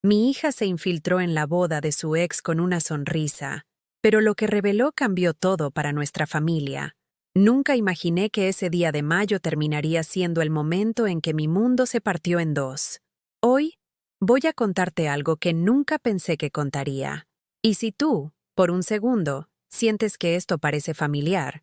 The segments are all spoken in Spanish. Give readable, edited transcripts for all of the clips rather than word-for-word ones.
Mi hija se infiltró en la boda de su ex con una sonrisa, pero lo que reveló cambió todo para nuestra familia. Nunca imaginé que ese día de mayo terminaría siendo el momento en que mi mundo se partió en dos. Hoy voy a contarte algo que nunca pensé que contaría. Y si tú, por un segundo, sientes que esto parece familiar,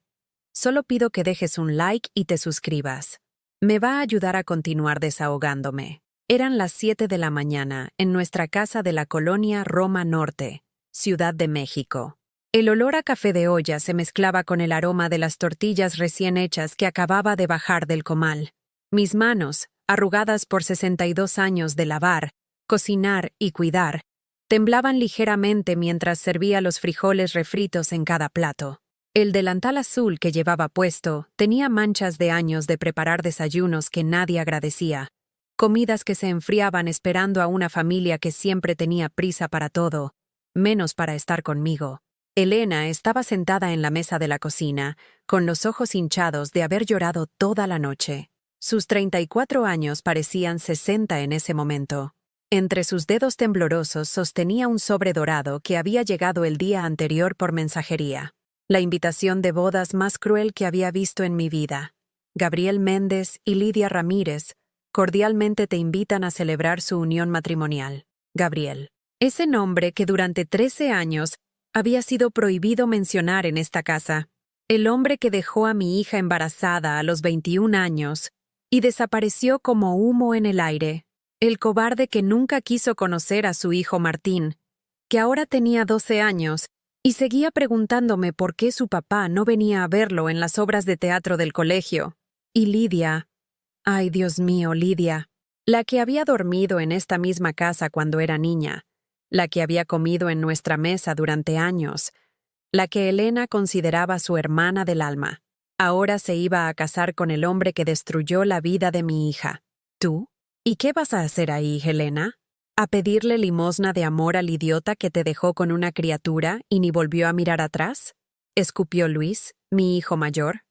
solo pido que dejes un like y te suscribas. Me va a ayudar a continuar desahogándome. Eran las 7 de la mañana en nuestra casa de la colonia Roma Norte, Ciudad de México. El olor a café de olla se mezclaba con el aroma de las tortillas recién hechas que acababa de bajar del comal. Mis manos, arrugadas por 62 años de lavar, cocinar y cuidar, temblaban ligeramente mientras servía los frijoles refritos en cada plato. El delantal azul que llevaba puesto tenía manchas de años de preparar desayunos que nadie agradecía, comidas que se enfriaban esperando a una familia que siempre tenía prisa para todo, menos para estar conmigo. Elena estaba sentada en la mesa de la cocina, con los ojos hinchados de haber llorado toda la noche. Sus 34 años parecían 60 en ese momento. Entre sus dedos temblorosos sostenía un sobre dorado que había llegado el día anterior por mensajería. La invitación de bodas más cruel que había visto en mi vida. Gabriel Méndez y Lidia Ramírez cordialmente te invitan a celebrar su unión matrimonial. Gabriel. Ese nombre que durante 13 años había sido prohibido mencionar en esta casa. El hombre que dejó a mi hija embarazada a los 21 años y desapareció como humo en el aire. El cobarde que nunca quiso conocer a su hijo Martín, que ahora tenía 12 años, y seguía preguntándome por qué su papá no venía a verlo en las obras de teatro del colegio. Y Lidia, ay Dios mío, Lidia, la que había dormido en esta misma casa cuando era niña, la que había comido en nuestra mesa durante años, la que Elena consideraba su hermana del alma. Ahora se iba a casar con el hombre que destruyó la vida de mi hija. ¿Tú? ¿Y qué vas a hacer ahí, Helena? ¿A pedirle limosna de amor al idiota que te dejó con una criatura y ni volvió a mirar atrás? Escupió Luis, mi hijo mayor,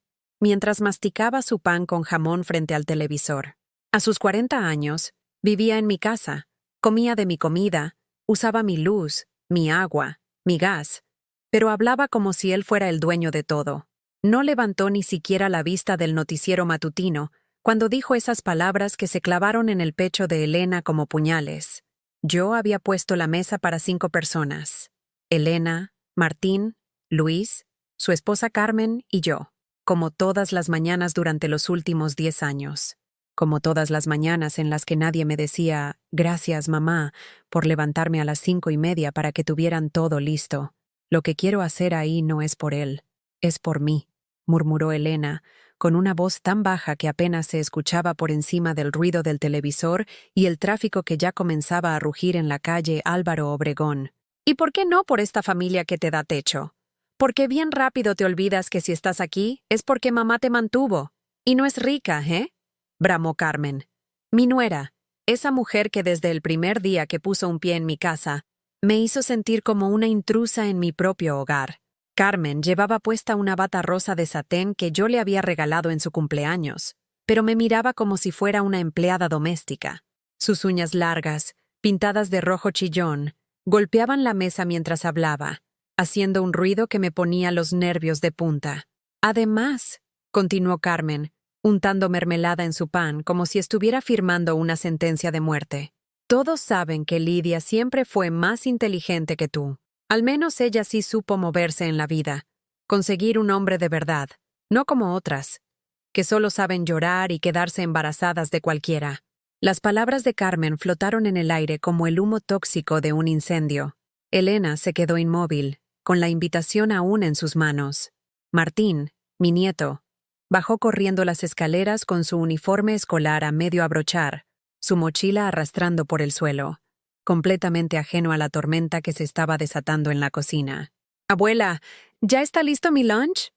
mientras masticaba su pan con jamón frente al televisor. A sus 40 años, vivía en mi casa, comía de mi comida, usaba mi luz, mi agua, mi gas, pero hablaba como si él fuera el dueño de todo. No levantó ni siquiera la vista del noticiero matutino cuando dijo esas palabras que se clavaron en el pecho de Elena como puñales. Yo había puesto la mesa para 5 personas. Elena, Martín, Luis, su esposa Carmen y yo, como todas las mañanas durante los últimos 10 años. Como todas las mañanas en las que nadie me decía, gracias, mamá, por levantarme a las 5:30 para que tuvieran todo listo. Lo que quiero hacer ahí no es por él, es por mí, murmuró Elena, con una voz tan baja que apenas se escuchaba por encima del ruido del televisor y el tráfico que ya comenzaba a rugir en la calle Álvaro Obregón. ¿Y por qué no por esta familia que te da techo? Porque bien rápido te olvidas que si estás aquí es porque mamá te mantuvo. Y no es rica, ¿eh? Bramó Carmen. Mi nuera, esa mujer que desde el primer día que puso un pie en mi casa, me hizo sentir como una intrusa en mi propio hogar. Carmen llevaba puesta una bata rosa de satén que yo le había regalado en su cumpleaños, pero me miraba como si fuera una empleada doméstica. Sus uñas largas, pintadas de rojo chillón, golpeaban la mesa mientras hablaba, haciendo un ruido que me ponía los nervios de punta. Además, continuó Carmen, untando mermelada en su pan como si estuviera firmando una sentencia de muerte. Todos saben que Lidia siempre fue más inteligente que tú. Al menos ella sí supo moverse en la vida, conseguir un hombre de verdad, no como otras, que solo saben llorar y quedarse embarazadas de cualquiera. Las palabras de Carmen flotaron en el aire como el humo tóxico de un incendio. Elena se quedó inmóvil, con la invitación aún en sus manos. Martín, mi nieto, bajó corriendo las escaleras con su uniforme escolar a medio abrochar, su mochila arrastrando por el suelo, completamente ajeno a la tormenta que se estaba desatando en la cocina. «Abuela, ¿ya está listo mi lunch?»,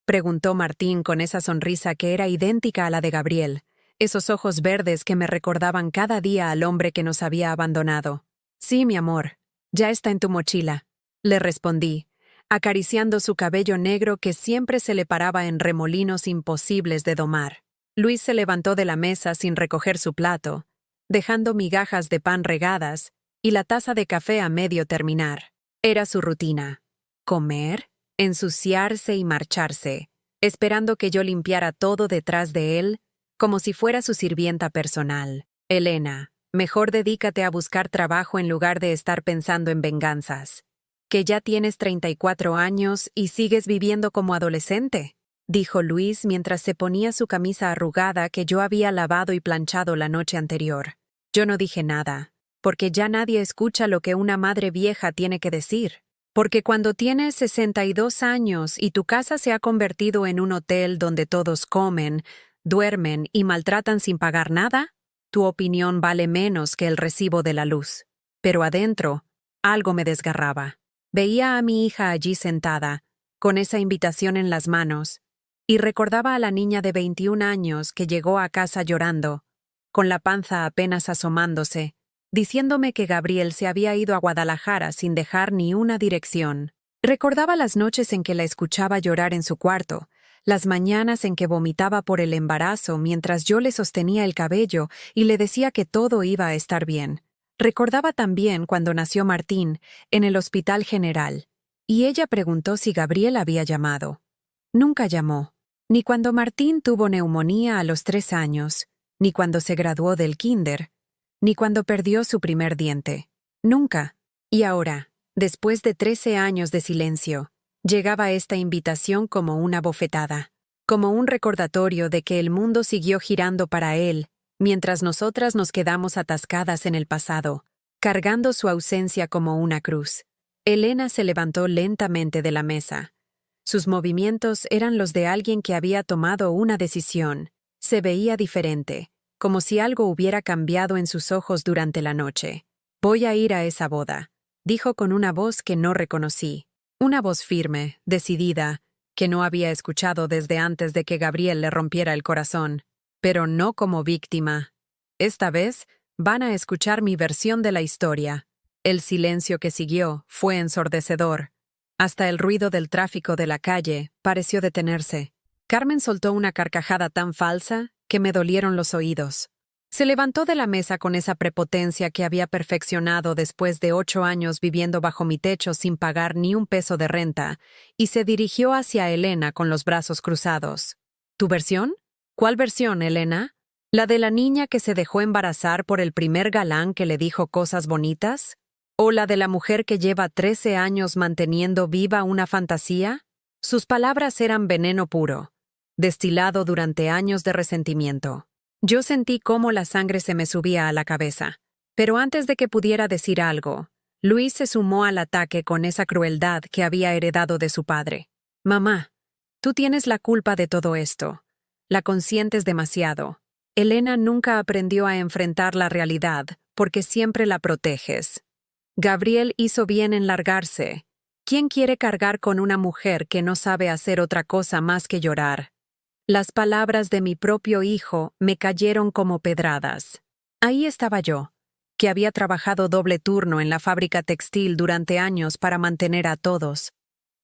preguntó Martín con esa sonrisa que era idéntica a la de Gabriel, esos ojos verdes que me recordaban cada día al hombre que nos había abandonado. «Sí, mi amor, ya está en tu mochila», le respondí, acariciando su cabello negro que siempre se le paraba en remolinos imposibles de domar. Luis se levantó de la mesa sin recoger su plato, dejando migajas de pan regadas, y la taza de café a medio terminar. Era su rutina. Comer, ensuciarse y marcharse, esperando que yo limpiara todo detrás de él, como si fuera su sirvienta personal. Elena, mejor dedícate a buscar trabajo en lugar de estar pensando en venganzas. Que ya tienes 34 años y sigues viviendo como adolescente, dijo Luis mientras se ponía su camisa arrugada que yo había lavado y planchado la noche anterior. Yo no dije nada, porque ya nadie escucha lo que una madre vieja tiene que decir. Porque cuando tienes 62 años y tu casa se ha convertido en un hotel donde todos comen, duermen y maltratan sin pagar nada, tu opinión vale menos que el recibo de la luz. Pero adentro, algo me desgarraba. Veía a mi hija allí sentada, con esa invitación en las manos, y recordaba a la niña de 21 años que llegó a casa llorando, con la panza apenas asomándose, diciéndome que Gabriel se había ido a Guadalajara sin dejar ni una dirección. Recordaba las noches en que la escuchaba llorar en su cuarto, las mañanas en que vomitaba por el embarazo mientras yo le sostenía el cabello y le decía que todo iba a estar bien. Recordaba también cuando nació Martín, en el Hospital General, y ella preguntó si Gabriel había llamado. Nunca llamó, ni cuando Martín tuvo neumonía a los 3 años, ni cuando se graduó del kinder, ni cuando perdió su primer diente. Nunca. Y ahora, después de 13 años de silencio, llegaba esta invitación como una bofetada, como un recordatorio de que el mundo siguió girando para él, mientras nosotras nos quedamos atascadas en el pasado, cargando su ausencia como una cruz. Elena se levantó lentamente de la mesa. Sus movimientos eran los de alguien que había tomado una decisión. Se veía diferente, como si algo hubiera cambiado en sus ojos durante la noche. «Voy a ir a esa boda», dijo con una voz que no reconocí. Una voz firme, decidida, que no había escuchado desde antes de que Gabriel le rompiera el corazón. Pero no como víctima. Esta vez van a escuchar mi versión de la historia. El silencio que siguió fue ensordecedor. Hasta el ruido del tráfico de la calle pareció detenerse. Carmen soltó una carcajada tan falsa que me dolieron los oídos. Se levantó de la mesa con esa prepotencia que había perfeccionado después de 8 años viviendo bajo mi techo sin pagar ni un peso de renta, y se dirigió hacia Elena con los brazos cruzados. ¿Tu versión? ¿Cuál versión, Elena? ¿La de la niña que se dejó embarazar por el primer galán que le dijo cosas bonitas? ¿O la de la mujer que lleva 13 años manteniendo viva una fantasía? Sus palabras eran veneno puro, destilado durante años de resentimiento. Yo sentí cómo la sangre se me subía a la cabeza. Pero antes de que pudiera decir algo, Luis se sumó al ataque con esa crueldad que había heredado de su padre. «Mamá, tú tienes la culpa de todo esto. La consientes demasiado. Elena nunca aprendió a enfrentar la realidad porque siempre la proteges. Gabriel hizo bien en largarse. ¿Quién quiere cargar con una mujer que no sabe hacer otra cosa más que llorar?» Las palabras de mi propio hijo me cayeron como pedradas. Ahí estaba yo, que había trabajado doble turno en la fábrica textil durante años para mantener a todos,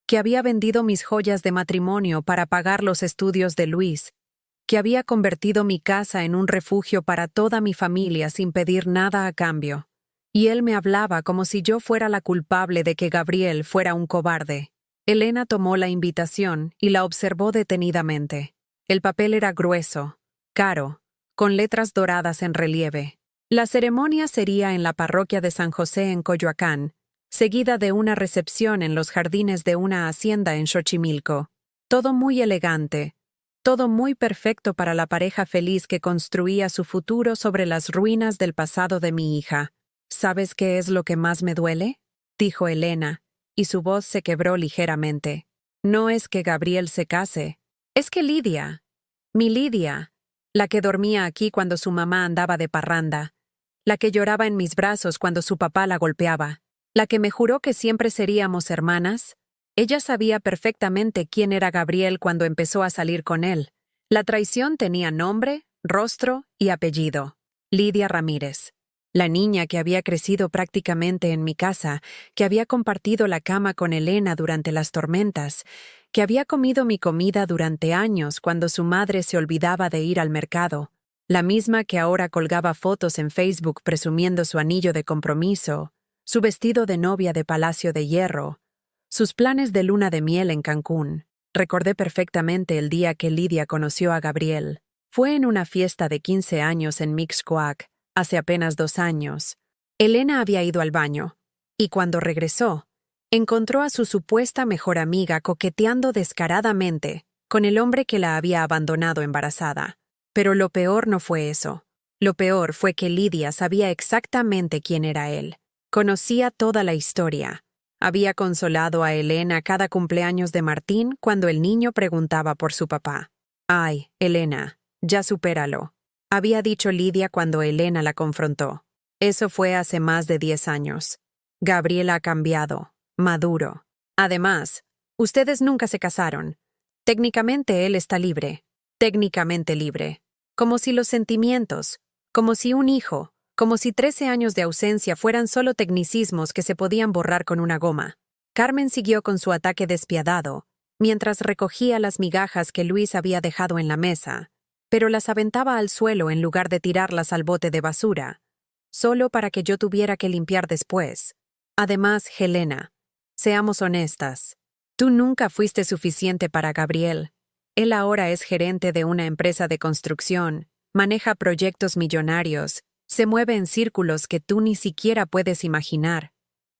que había vendido mis joyas de matrimonio para pagar los estudios de Luis, que había convertido mi casa en un refugio para toda mi familia sin pedir nada a cambio. Y él me hablaba como si yo fuera la culpable de que Gabriel fuera un cobarde. Elena tomó la invitación y la observó detenidamente. El papel era grueso, caro, con letras doradas en relieve. La ceremonia sería en la parroquia de San José en Coyoacán, seguida de una recepción en los jardines de una hacienda en Xochimilco. Todo muy elegante, todo muy perfecto para la pareja feliz que construía su futuro sobre las ruinas del pasado de mi hija. ¿Sabes qué es lo que más me duele?, dijo Elena, y su voz se quebró ligeramente. No es que Gabriel se case, es que Lidia, mi Lidia, la que dormía aquí cuando su mamá andaba de parranda, la que lloraba en mis brazos cuando su papá la golpeaba, la que me juró que siempre seríamos hermanas, ella sabía perfectamente quién era Gabriel cuando empezó a salir con él. La traición tenía nombre, rostro y apellido. Lidia Ramírez. La niña que había crecido prácticamente en mi casa, que había compartido la cama con Elena durante las tormentas, que había comido mi comida durante años cuando su madre se olvidaba de ir al mercado, la misma que ahora colgaba fotos en Facebook presumiendo su anillo de compromiso, su vestido de novia de Palacio de Hierro, sus planes de luna de miel en Cancún. Recordé perfectamente el día que Lidia conoció a Gabriel. Fue en una fiesta de 15 años en Mixcoac, hace apenas 2 años. Elena había ido al baño, y cuando regresó, encontró a su supuesta mejor amiga coqueteando descaradamente con el hombre que la había abandonado embarazada. Pero lo peor no fue eso. Lo peor fue que Lidia sabía exactamente quién era él. Conocía toda la historia. Había consolado a Elena cada cumpleaños de Martín cuando el niño preguntaba por su papá. «Ay, Elena, ya supéralo», había dicho Lidia cuando Elena la confrontó. Eso fue hace más de 10 años. Gabriel ha cambiado, maduro. Además, ustedes nunca se casaron. Técnicamente él está libre. Técnicamente libre. Como si los sentimientos, como si un hijo, como si 13 años de ausencia fueran solo tecnicismos que se podían borrar con una goma. Carmen siguió con su ataque despiadado, mientras recogía las migajas que Luis había dejado en la mesa, pero las aventaba al suelo en lugar de tirarlas al bote de basura, solo para que yo tuviera que limpiar después. Además, Helena, seamos honestas, tú nunca fuiste suficiente para Gabriel. Él ahora es gerente de una empresa de construcción, maneja proyectos millonarios, se mueve en círculos que tú ni siquiera puedes imaginar.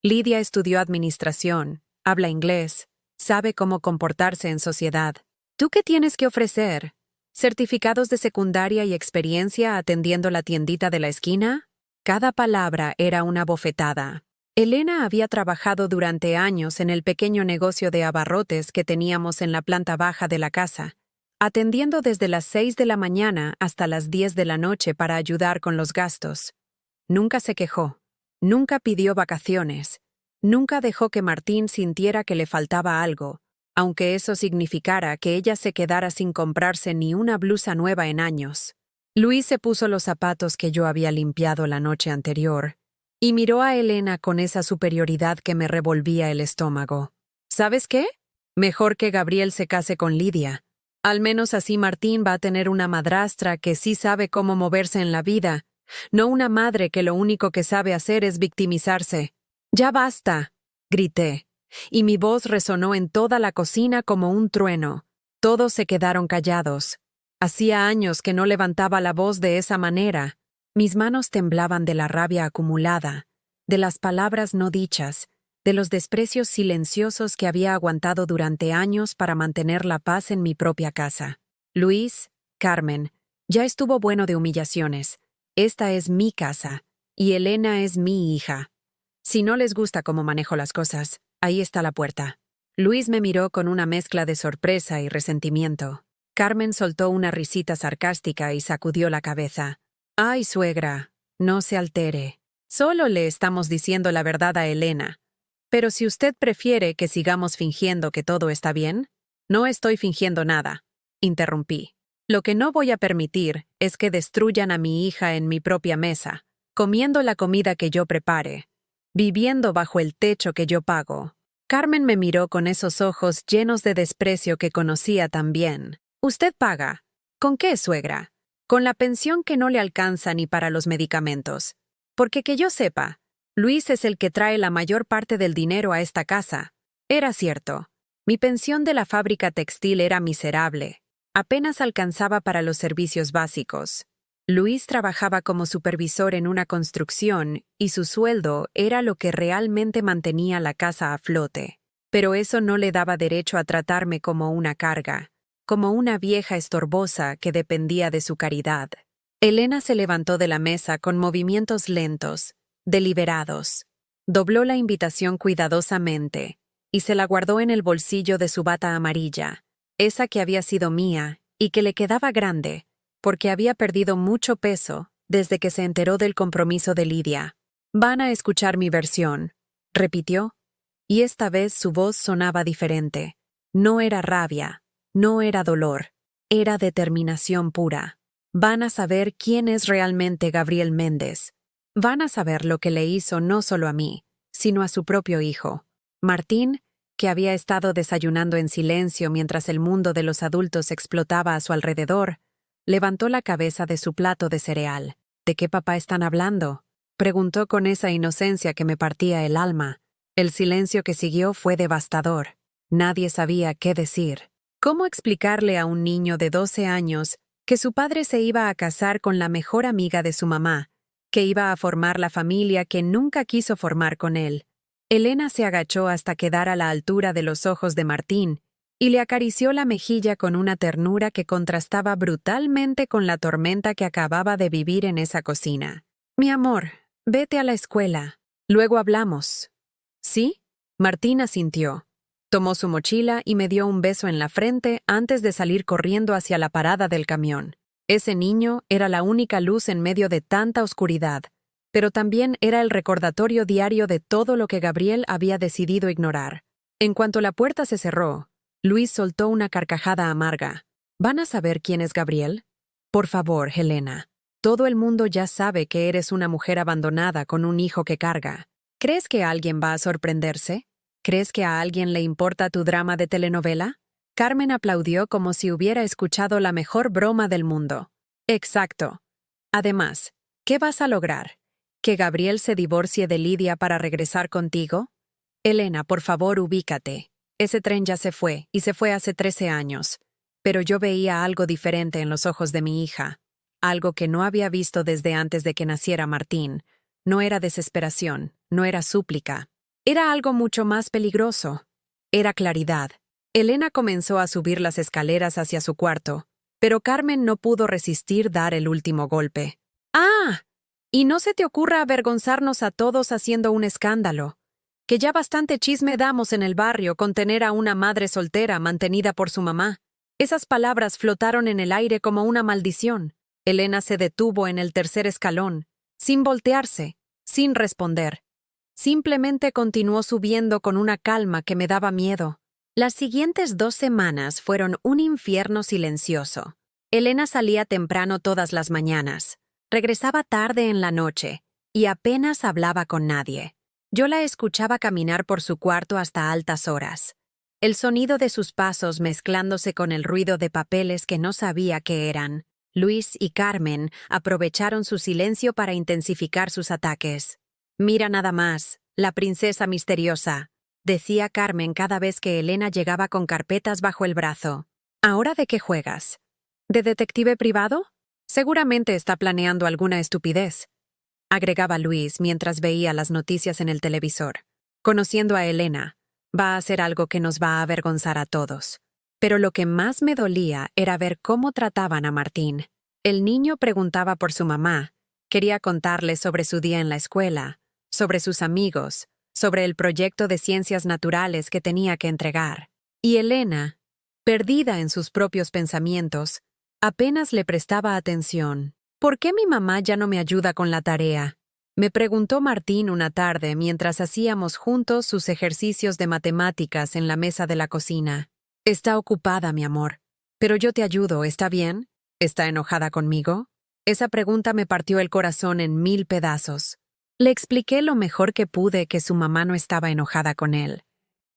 Lidia estudió administración, habla inglés, sabe cómo comportarse en sociedad. ¿Tú qué tienes que ofrecer? ¿Certificados de secundaria y experiencia atendiendo la tiendita de la esquina? Cada palabra era una bofetada. Elena había trabajado durante años en el pequeño negocio de abarrotes que teníamos en la planta baja de la casa, atendiendo desde las 6 de la mañana hasta las 10 de la noche para ayudar con los gastos. Nunca se quejó, nunca pidió vacaciones, nunca dejó que Martín sintiera que le faltaba algo, aunque eso significara que ella se quedara sin comprarse ni una blusa nueva en años. Luis se puso los zapatos que yo había limpiado la noche anterior y miró a Elena con esa superioridad que me revolvía el estómago. ¿Sabes qué? Mejor que Gabriel se case con Lidia. Al menos así Martín va a tener una madrastra que sí sabe cómo moverse en la vida, no una madre que lo único que sabe hacer es victimizarse. «¡Ya basta!», grité, y mi voz resonó en toda la cocina como un trueno. Todos se quedaron callados. Hacía años que no levantaba la voz de esa manera. Mis manos temblaban de la rabia acumulada, de las palabras no dichas, de los desprecios silenciosos que había aguantado durante años para mantener la paz en mi propia casa. Luis, Carmen, ya estuvo bueno de humillaciones. Esta es mi casa, y Elena es mi hija. Si no les gusta cómo manejo las cosas, ahí está la puerta. Luis me miró con una mezcla de sorpresa y resentimiento. Carmen soltó una risita sarcástica y sacudió la cabeza. «Ay, suegra, no se altere. Solo le estamos diciendo la verdad a Elena. Pero si usted prefiere que sigamos fingiendo que todo está bien, no estoy fingiendo nada», interrumpí. «Lo que no voy a permitir es que destruyan a mi hija en mi propia mesa, comiendo la comida que yo prepare, viviendo bajo el techo que yo pago». Carmen me miró con esos ojos llenos de desprecio que conocía tan bien. «¿Usted paga? ¿Con qué, suegra? Con la pensión que no le alcanza ni para los medicamentos. Porque que yo sepa, Luis es el que trae la mayor parte del dinero a esta casa». Era cierto. Mi pensión de la fábrica textil era miserable. Apenas alcanzaba para los servicios básicos. Luis trabajaba como supervisor en una construcción y su sueldo era lo que realmente mantenía la casa a flote. Pero eso no le daba derecho a tratarme como una carga, como una vieja estorbosa que dependía de su caridad. Elena se levantó de la mesa con movimientos lentos, deliberados. Dobló la invitación cuidadosamente y se la guardó en el bolsillo de su bata amarilla, esa que había sido mía y que le quedaba grande, porque había perdido mucho peso desde que se enteró del compromiso de Lidia. «Van a escuchar mi versión», repitió, y esta vez su voz sonaba diferente. No era rabia, no era dolor, era determinación pura. «Van a saber quién es realmente Gabriel Méndez. Van a saber lo que le hizo no solo a mí, sino a su propio hijo. Martín, que había estado desayunando en silencio mientras el mundo de los adultos explotaba a su alrededor, levantó la cabeza de su plato de cereal. «¿De qué papá están hablando?», Preguntó con esa inocencia que me partía el alma. El silencio que siguió fue devastador. Nadie sabía qué decir. ¿Cómo explicarle a un niño de 12 años que su padre se iba a casar con la mejor amiga de su mamá, que iba a formar la familia que nunca quiso formar con él? Elena se agachó hasta quedar a la altura de los ojos de Martín y le acarició la mejilla con una ternura que contrastaba brutalmente con la tormenta que acababa de vivir en esa cocina. «Mi amor, vete a la escuela. Luego hablamos». «¿Sí?» Martín asintió. Tomó su mochila y me dio un beso en la frente antes de salir corriendo hacia la parada del camión. Ese niño era la única luz en medio de tanta oscuridad, pero también era el recordatorio diario de todo lo que Gabriel había decidido ignorar. En cuanto la puerta se cerró, Luis soltó una carcajada amarga. ¿Van a saber quién es Gabriel? Por favor, Helena. Todo el mundo ya sabe que eres una mujer abandonada con un hijo que carga. ¿Crees que alguien va a sorprenderse? ¿Crees que a alguien le importa tu drama de telenovela? Carmen aplaudió como si hubiera escuchado la mejor broma del mundo. Exacto. Además, ¿qué vas a lograr? ¿Que Gabriel se divorcie de Lidia para regresar contigo? Elena, por favor, ubícate. Ese tren ya se fue, y se fue hace 13 años. Pero yo veía algo diferente en los ojos de mi hija. Algo que no había visto desde antes de que naciera Martín. No era desesperación, no era súplica. Era algo mucho más peligroso. Era claridad. Elena comenzó a subir las escaleras hacia su cuarto, pero Carmen no pudo resistir dar el último golpe. ¡Ah! Y no se te ocurra avergonzarnos a todos haciendo un escándalo. Que ya bastante chisme damos en el barrio con tener a una madre soltera mantenida por su mamá. Esas palabras flotaron en el aire como una maldición. Elena se detuvo en el tercer escalón, sin voltearse, sin responder. Simplemente continuó subiendo con una calma que me daba miedo. Las siguientes 2 semanas fueron un infierno silencioso. Elena salía temprano todas las mañanas, regresaba tarde en la noche y apenas hablaba con nadie. Yo la escuchaba caminar por su cuarto hasta altas horas. El sonido de sus pasos mezclándose con el ruido de papeles que no sabía qué eran. Luis y Carmen aprovecharon su silencio para intensificar sus ataques. «Mira nada más, la princesa misteriosa», decía Carmen cada vez que Elena llegaba con carpetas bajo el brazo. «¿Ahora de qué juegas? ¿De detective privado? Seguramente está planeando alguna estupidez», agregaba Luis mientras veía las noticias en el televisor. «Conociendo a Elena, va a hacer algo que nos va a avergonzar a todos». Pero lo que más me dolía era ver cómo trataban a Martín. El niño preguntaba por su mamá, quería contarle sobre su día en la escuela, sobre sus amigos, sobre el proyecto de ciencias naturales que tenía que entregar. Y Elena, perdida en sus propios pensamientos, apenas le prestaba atención. «¿Por qué mi mamá ya no me ayuda con la tarea?», me preguntó Martín una tarde mientras hacíamos juntos sus ejercicios de matemáticas en la mesa de la cocina. «Está ocupada, mi amor. Pero yo te ayudo, ¿está bien? ¿Está enojada conmigo?» Esa pregunta me partió el corazón en 1000 pedazos. Le expliqué lo mejor que pude que su mamá no estaba enojada con él,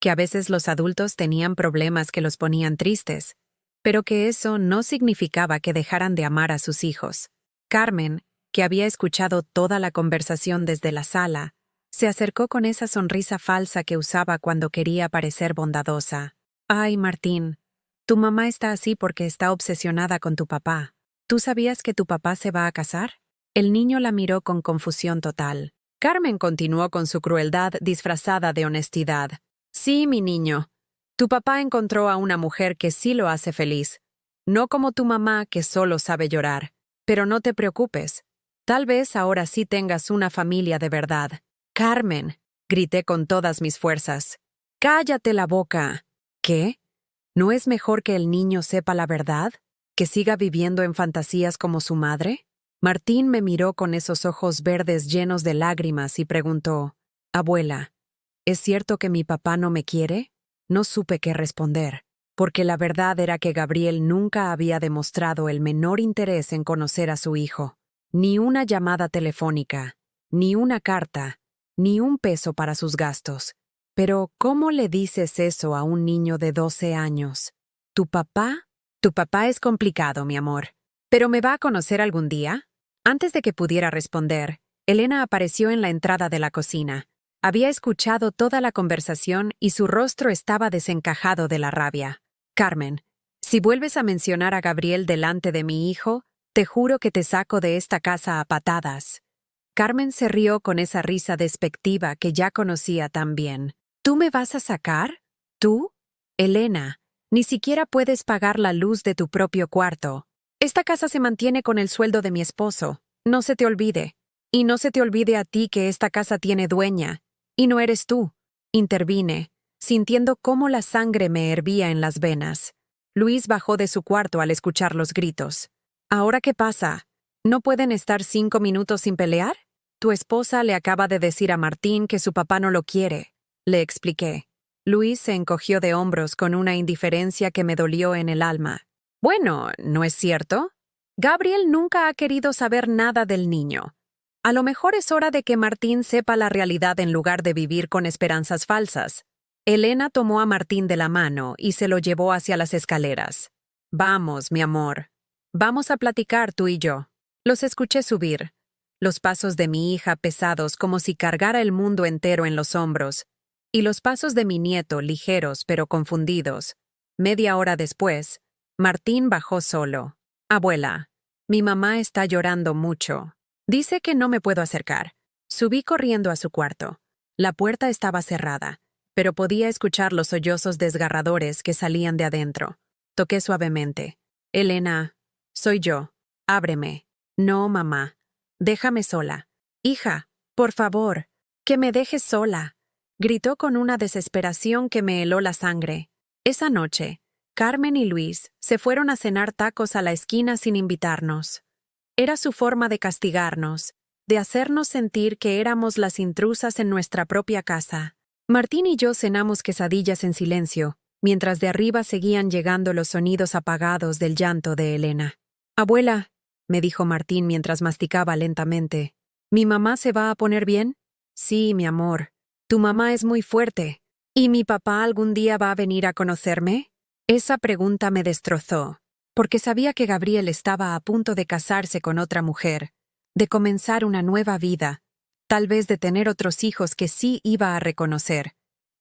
que a veces los adultos tenían problemas que los ponían tristes, pero que eso no significaba que dejaran de amar a sus hijos. Carmen, que había escuchado toda la conversación desde la sala, se acercó con esa sonrisa falsa que usaba cuando quería parecer bondadosa. «Ay, Martín, tu mamá está así porque está obsesionada con tu papá. ¿Tú sabías que tu papá se va a casar?» El niño la miró con confusión total. Carmen continuó con su crueldad disfrazada de honestidad. «Sí, mi niño. Tu papá encontró a una mujer que sí lo hace feliz. No como tu mamá que solo sabe llorar. Pero no te preocupes. Tal vez ahora sí tengas una familia de verdad». «Carmen», grité con todas mis fuerzas. «Cállate la boca». «¿Qué? ¿No es mejor que el niño sepa la verdad? ¿Que siga viviendo en fantasías como su madre?» Martín me miró con esos ojos verdes llenos de lágrimas y preguntó: «Abuela, ¿es cierto que mi papá no me quiere?» No supe qué responder, porque la verdad era que Gabriel nunca había demostrado el menor interés en conocer a su hijo. Ni una llamada telefónica, ni una carta, ni un peso para sus gastos. Pero, ¿cómo le dices eso a un niño de 12 años? ¿Tu papá? Tu papá es complicado, mi amor. ¿Pero me va a conocer algún día? Antes de que pudiera responder, Elena apareció en la entrada de la cocina. Había escuchado toda la conversación y su rostro estaba desencajado de la rabia. Carmen, si vuelves a mencionar a Gabriel delante de mi hijo, te juro que te saco de esta casa a patadas. Carmen se rió con esa risa despectiva que ya conocía tan bien. ¿Tú me vas a sacar? ¿Tú? Elena, ni siquiera puedes pagar la luz de tu propio cuarto. Esta casa se mantiene con el sueldo de mi esposo. No se te olvide. Y no se te olvide a ti que esta casa tiene dueña. Y no eres tú. Intervine, sintiendo cómo la sangre me hervía en las venas. Luis bajó de su cuarto al escuchar los gritos. ¿Ahora qué pasa? ¿No pueden estar 5 minutos sin pelear? Tu esposa le acaba de decir a Martín que su papá no lo quiere. Le expliqué. Luis se encogió de hombros con una indiferencia que me dolió en el alma. Bueno, ¿no es cierto? Gabriel nunca ha querido saber nada del niño. A lo mejor es hora de que Martín sepa la realidad en lugar de vivir con esperanzas falsas. Elena tomó a Martín de la mano y se lo llevó hacia las escaleras. Vamos, mi amor. Vamos a platicar tú y yo. Los escuché subir. Los pasos de mi hija pesados como si cargara el mundo entero en los hombros, y los pasos de mi nieto ligeros pero confundidos. Media hora después, Martín bajó solo. Abuela, mi mamá está llorando mucho. Dice que no me puedo acercar. Subí corriendo a su cuarto. La puerta estaba cerrada, pero podía escuchar los sollozos desgarradores que salían de adentro. Toqué suavemente. Elena, soy yo. Ábreme. No, mamá. Déjame sola. Hija, por favor, que me dejes sola. Gritó con una desesperación que me heló la sangre. Esa noche, Carmen y Luis se fueron a cenar tacos a la esquina sin invitarnos. Era su forma de castigarnos, de hacernos sentir que éramos las intrusas en nuestra propia casa. Martín y yo cenamos quesadillas en silencio, mientras de arriba seguían llegando los sonidos apagados del llanto de Elena. Abuela, me dijo Martín mientras masticaba lentamente, ¿mi mamá se va a poner bien? Sí, mi amor. Tu mamá es muy fuerte. ¿Y mi papá algún día va a venir a conocerme? Esa pregunta me destrozó, porque sabía que Gabriel estaba a punto de casarse con otra mujer, de comenzar una nueva vida, tal vez de tener otros hijos que sí iba a reconocer,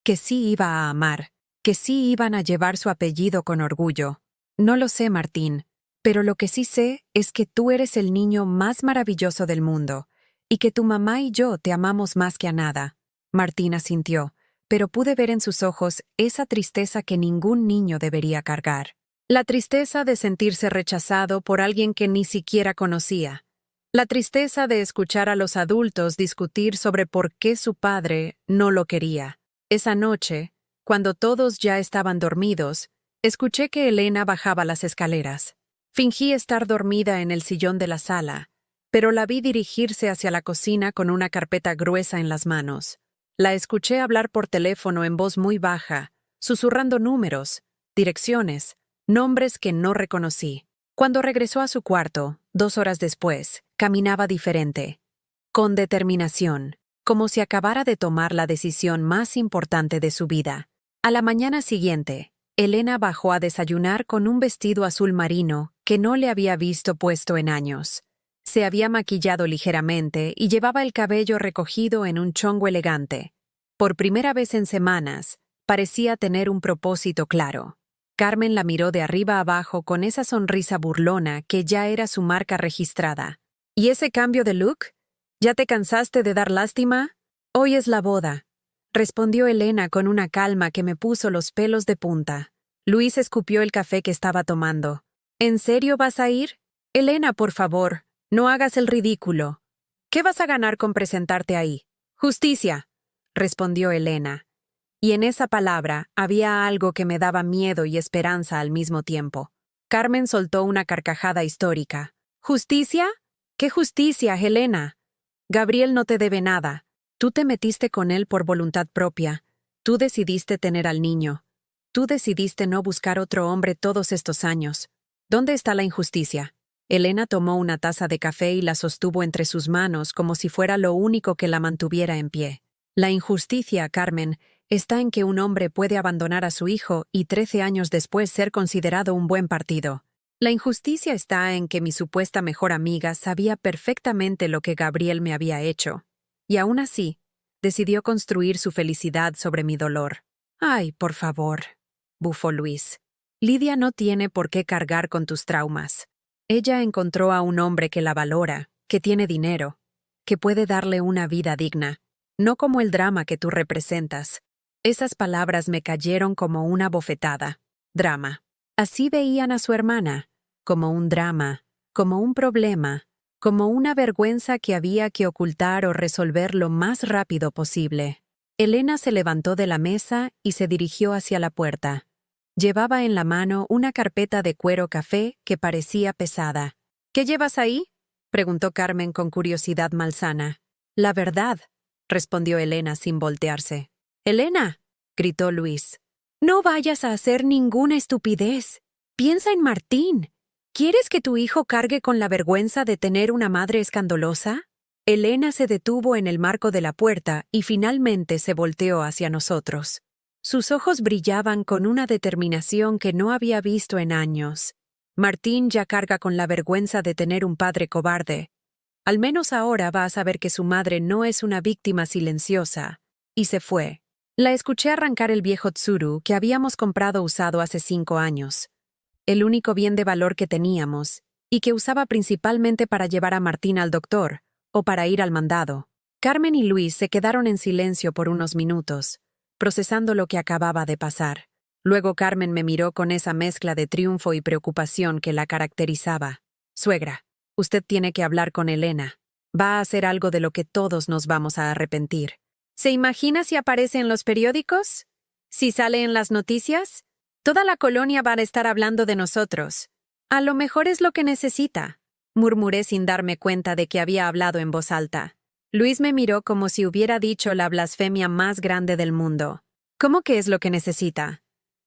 que sí iba a amar, que sí iban a llevar su apellido con orgullo. No lo sé, Martín, pero lo que sí sé es que tú eres el niño más maravilloso del mundo, y que tu mamá y yo te amamos más que a nada. Martín asintió, pero pude ver en sus ojos esa tristeza que ningún niño debería cargar. La tristeza de sentirse rechazado por alguien que ni siquiera conocía. La tristeza de escuchar a los adultos discutir sobre por qué su padre no lo quería. Esa noche, cuando todos ya estaban dormidos, escuché que Elena bajaba las escaleras. Fingí estar dormida en el sillón de la sala, pero la vi dirigirse hacia la cocina con una carpeta gruesa en las manos. La escuché hablar por teléfono en voz muy baja, susurrando números, direcciones, nombres que no reconocí. Cuando regresó a su cuarto, 2 horas después, caminaba diferente, con determinación, como si acabara de tomar la decisión más importante de su vida. A la mañana siguiente, Elena bajó a desayunar con un vestido azul marino que no le había visto puesto en años. Se había maquillado ligeramente y llevaba el cabello recogido en un chongo elegante. Por primera vez en semanas, parecía tener un propósito claro. Carmen la miró de arriba abajo con esa sonrisa burlona que ya era su marca registrada. ¿Y ese cambio de look? ¿Ya te cansaste de dar lástima? Hoy es la boda, respondió Elena con una calma que me puso los pelos de punta. Luis escupió el café que estaba tomando. ¿En serio vas a ir? Elena, por favor, no hagas el ridículo. ¿Qué vas a ganar con presentarte ahí? Justicia, respondió Elena. Y en esa palabra había algo que me daba miedo y esperanza al mismo tiempo. Carmen soltó una carcajada histórica. ¿Justicia? ¿Qué justicia, Elena? Gabriel no te debe nada. Tú te metiste con él por voluntad propia. Tú decidiste tener al niño. Tú decidiste no buscar otro hombre todos estos años. ¿Dónde está la injusticia? Elena tomó una taza de café y la sostuvo entre sus manos como si fuera lo único que la mantuviera en pie. La injusticia, Carmen, está en que un hombre puede abandonar a su hijo y 13 años después ser considerado un buen partido. La injusticia está en que mi supuesta mejor amiga sabía perfectamente lo que Gabriel me había hecho, y aún así, decidió construir su felicidad sobre mi dolor. Ay, por favor, bufó Luis. Lidia no tiene por qué cargar con tus traumas. Ella encontró a un hombre que la valora, que tiene dinero, que puede darle una vida digna, no como el drama que tú representas. Esas palabras me cayeron como una bofetada. Drama. Así veían a su hermana, como un drama, como un problema, como una vergüenza que había que ocultar o resolver lo más rápido posible. Elena se levantó de la mesa y se dirigió hacia la puerta. Llevaba en la mano una carpeta de cuero café que parecía pesada. ¿Qué llevas ahí?, preguntó Carmen con curiosidad malsana. La verdad, respondió Elena sin voltearse. —¡Elena! —gritó Luis. —No vayas a hacer ninguna estupidez. Piensa en Martín. ¿Quieres que tu hijo cargue con la vergüenza de tener una madre escandalosa? Elena se detuvo en el marco de la puerta y finalmente se volteó hacia nosotros. Sus ojos brillaban con una determinación que no había visto en años. Martín ya carga con la vergüenza de tener un padre cobarde. Al menos ahora va a saber que su madre no es una víctima silenciosa. Y se fue. La escuché arrancar el viejo Tsuru que habíamos comprado usado hace 5 años. El único bien de valor que teníamos, y que usaba principalmente para llevar a Martín al doctor, o para ir al mandado. Carmen y Luis se quedaron en silencio por unos minutos, procesando lo que acababa de pasar. Luego Carmen me miró con esa mezcla de triunfo y preocupación que la caracterizaba. «Suegra, usted tiene que hablar con Elena. Va a hacer algo de lo que todos nos vamos a arrepentir». ¿Se imagina si aparece en los periódicos? ¿Si sale en las noticias? Toda la colonia va a estar hablando de nosotros. A lo mejor es lo que necesita, murmuré sin darme cuenta de que había hablado en voz alta. Luis me miró como si hubiera dicho la blasfemia más grande del mundo. ¿Cómo que es lo que necesita?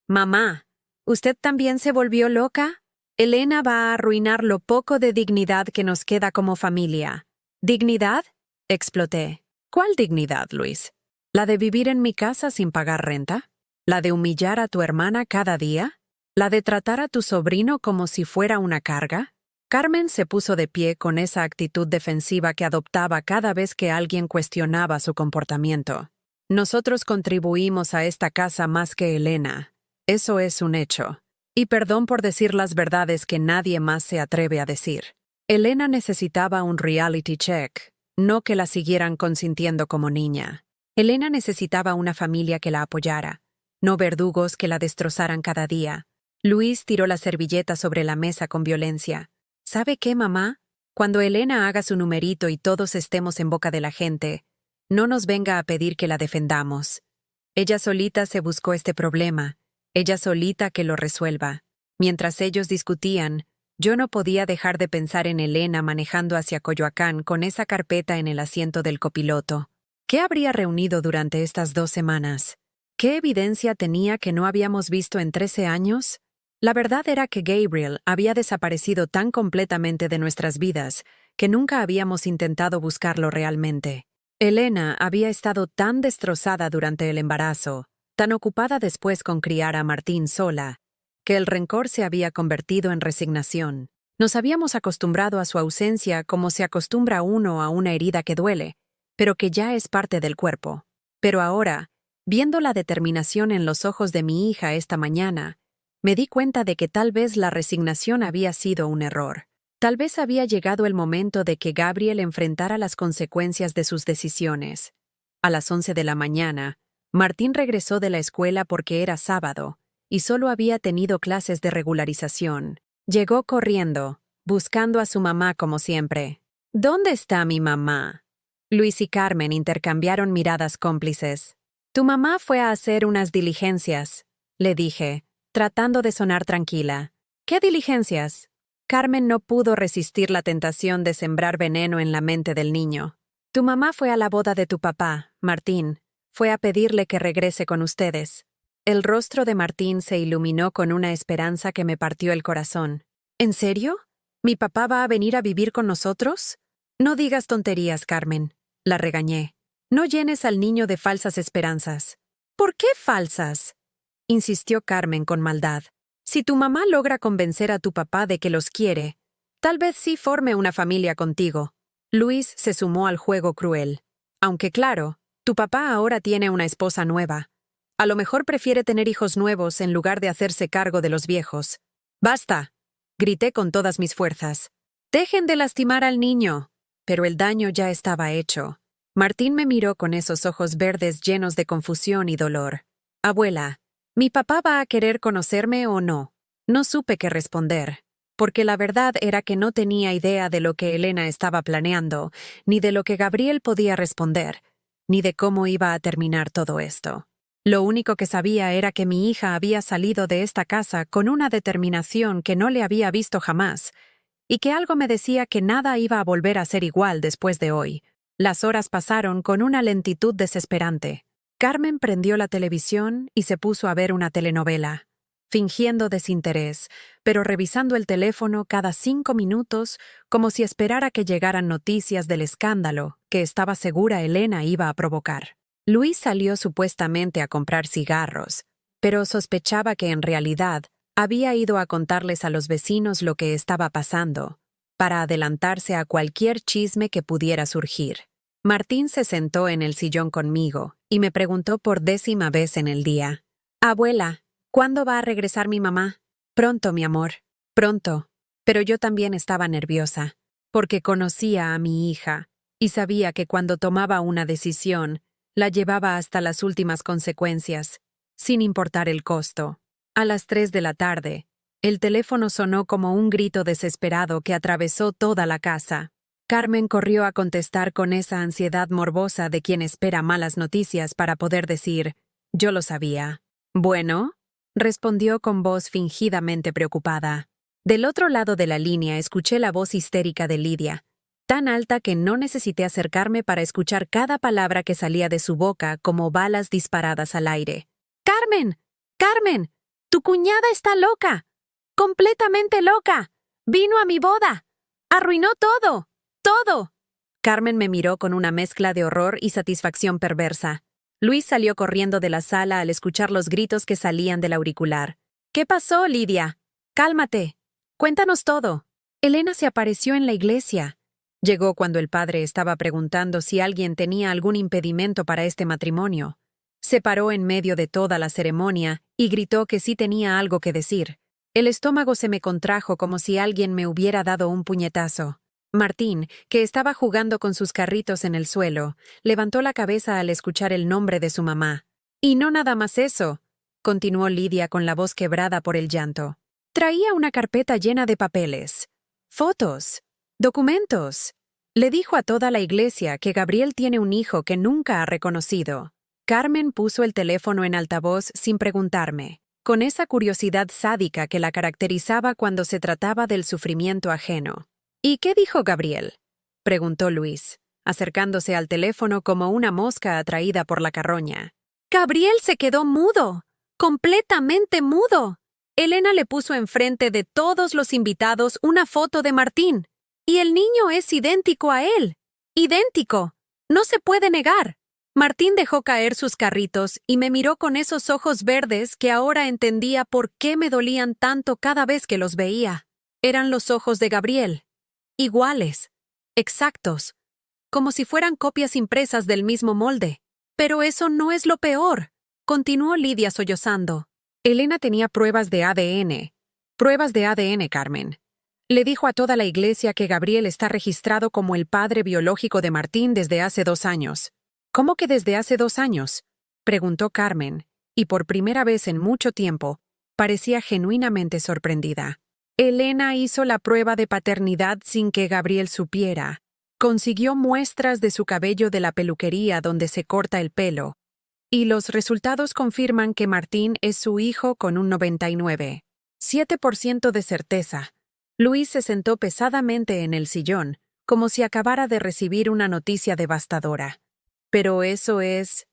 Mamá, ¿usted también se volvió loca? Elena va a arruinar lo poco de dignidad que nos queda como familia. ¿Dignidad?, exploté. ¿Cuál dignidad, Luis? ¿La de vivir en mi casa sin pagar renta? ¿La de humillar a tu hermana cada día? ¿La de tratar a tu sobrino como si fuera una carga? Carmen se puso de pie con esa actitud defensiva que adoptaba cada vez que alguien cuestionaba su comportamiento. Nosotros contribuimos a esta casa más que Elena. Eso es un hecho. Y perdón por decir las verdades que nadie más se atreve a decir. Elena necesitaba un reality check. No que la siguieran consintiendo como niña. Elena necesitaba una familia que la apoyara, no verdugos que la destrozaran cada día. Luis tiró la servilleta sobre la mesa con violencia. ¿Sabe qué, mamá? Cuando Elena haga su numerito y todos estemos en boca de la gente, no nos venga a pedir que la defendamos. Ella solita se buscó este problema, ella solita que lo resuelva. Mientras ellos discutían, yo no podía dejar de pensar en Elena manejando hacia Coyoacán con esa carpeta en el asiento del copiloto. ¿Qué habría reunido durante estas 2 semanas? ¿Qué evidencia tenía que no habíamos visto en 13 años? La verdad era que Gabriel había desaparecido tan completamente de nuestras vidas que nunca habíamos intentado buscarlo realmente. Elena había estado tan destrozada durante el embarazo, tan ocupada después con criar a Martín sola, que el rencor se había convertido en resignación. Nos habíamos acostumbrado a su ausencia como se acostumbra uno a una herida que duele, pero que ya es parte del cuerpo. Pero ahora, viendo la determinación en los ojos de mi hija esta mañana, me di cuenta de que tal vez la resignación había sido un error. Tal vez había llegado el momento de que Gabriel enfrentara las consecuencias de sus decisiones. A las 11 de la mañana, Martín regresó de la escuela porque era sábado, y solo había tenido clases de regularización. Llegó corriendo, buscando a su mamá como siempre. ¿Dónde está mi mamá? Luis y Carmen intercambiaron miradas cómplices. Tu mamá fue a hacer unas diligencias, le dije, tratando de sonar tranquila. ¿Qué diligencias? Carmen no pudo resistir la tentación de sembrar veneno en la mente del niño. Tu mamá fue a la boda de tu papá, Martín. Fue a pedirle que regrese con ustedes. El rostro de Martín se iluminó con una esperanza que me partió el corazón. ¿En serio? ¿Mi papá va a venir a vivir con nosotros? No digas tonterías, Carmen, la regañé. No llenes al niño de falsas esperanzas. ¿Por qué falsas?, insistió Carmen con maldad. Si tu mamá logra convencer a tu papá de que los quiere, tal vez sí forme una familia contigo. Luis se sumó al juego cruel. Aunque claro, tu papá ahora tiene una esposa nueva. A lo mejor prefiere tener hijos nuevos en lugar de hacerse cargo de los viejos. ¡Basta!, grité con todas mis fuerzas. Dejen de lastimar al niño. Pero el daño ya estaba hecho. Martín me miró con esos ojos verdes llenos de confusión y dolor. Abuela, ¿mi papá va a querer conocerme o no? No supe qué responder, porque la verdad era que no tenía idea de lo que Elena estaba planeando, ni de lo que Gabriel podía responder, ni de cómo iba a terminar todo esto. Lo único que sabía era que mi hija había salido de esta casa con una determinación que no le había visto jamás, y que algo me decía que nada iba a volver a ser igual después de hoy. Las horas pasaron con una lentitud desesperante. Carmen prendió la televisión y se puso a ver una telenovela, fingiendo desinterés, pero revisando el teléfono cada 5 minutos como si esperara que llegaran noticias del escándalo que estaba segura Elena iba a provocar. Luis salió supuestamente a comprar cigarros, pero sospechaba que en realidad había ido a contarles a los vecinos lo que estaba pasando, para adelantarse a cualquier chisme que pudiera surgir. Martín se sentó en el sillón conmigo y me preguntó por 10ª vez en el día: «Abuela, ¿cuándo va a regresar mi mamá?» «Pronto, mi amor, pronto». Pero yo también estaba nerviosa, porque conocía a mi hija y sabía que cuando tomaba una decisión, la llevaba hasta las últimas consecuencias, sin importar el costo. A las 3 de la tarde, el teléfono sonó como un grito desesperado que atravesó toda la casa. Carmen corrió a contestar con esa ansiedad morbosa de quien espera malas noticias para poder decir: «Yo lo sabía». «Bueno», respondió con voz fingidamente preocupada. Del otro lado de la línea escuché la voz histérica de Lidia, tan alta que no necesité acercarme para escuchar cada palabra que salía de su boca como balas disparadas al aire. «¡Carmen! ¡Carmen! ¡Tu cuñada está loca! ¡Completamente loca! ¡Vino a mi boda! ¡Arruinó todo! ¡Todo!». Carmen me miró con una mezcla de horror y satisfacción perversa. Luis salió corriendo de la sala al escuchar los gritos que salían del auricular. «¿Qué pasó, Lidia? Cálmate. Cuéntanos todo». «Elena se apareció en la iglesia». Llegó cuando el padre estaba preguntando si alguien tenía algún impedimento para este matrimonio. Se paró en medio de toda la ceremonia y gritó que sí tenía algo que decir. El estómago se me contrajo como si alguien me hubiera dado un puñetazo. Martín, que estaba jugando con sus carritos en el suelo, levantó la cabeza al escuchar el nombre de su mamá. «Y no nada más eso», continuó Lidia con la voz quebrada por el llanto. «Traía una carpeta llena de papeles, fotos, documentos. Le dijo a toda la iglesia que Gabriel tiene un hijo que nunca ha reconocido». Carmen puso el teléfono en altavoz sin preguntarme, con esa curiosidad sádica que la caracterizaba cuando se trataba del sufrimiento ajeno. «¿Y qué dijo Gabriel?», preguntó Luis, acercándose al teléfono como una mosca atraída por la carroña. «Gabriel se quedó mudo, completamente mudo. Elena le puso enfrente de todos los invitados una foto de Martín, y el niño es idéntico a él. Idéntico. No se puede negar». Martín dejó caer sus carritos y me miró con esos ojos verdes que ahora entendía por qué me dolían tanto cada vez que los veía. Eran los ojos de Gabriel. Iguales. Exactos. Como si fueran copias impresas del mismo molde. «Pero eso no es lo peor», continuó Lidia sollozando. «Elena tenía pruebas de ADN. Pruebas de ADN, Carmen. Le dijo a toda la iglesia que Gabriel está registrado como el padre biológico de Martín desde hace 2 años. «¿Cómo que desde hace 2 años?», preguntó Carmen, y por primera vez en mucho tiempo parecía genuinamente sorprendida. «Elena hizo la prueba de paternidad sin que Gabriel supiera. Consiguió muestras de su cabello de la peluquería donde se corta el pelo, y los resultados confirman que Martín es su hijo con un 99,7% de certeza». Luis se sentó pesadamente en el sillón, como si acabara de recibir una noticia devastadora. «Pero eso es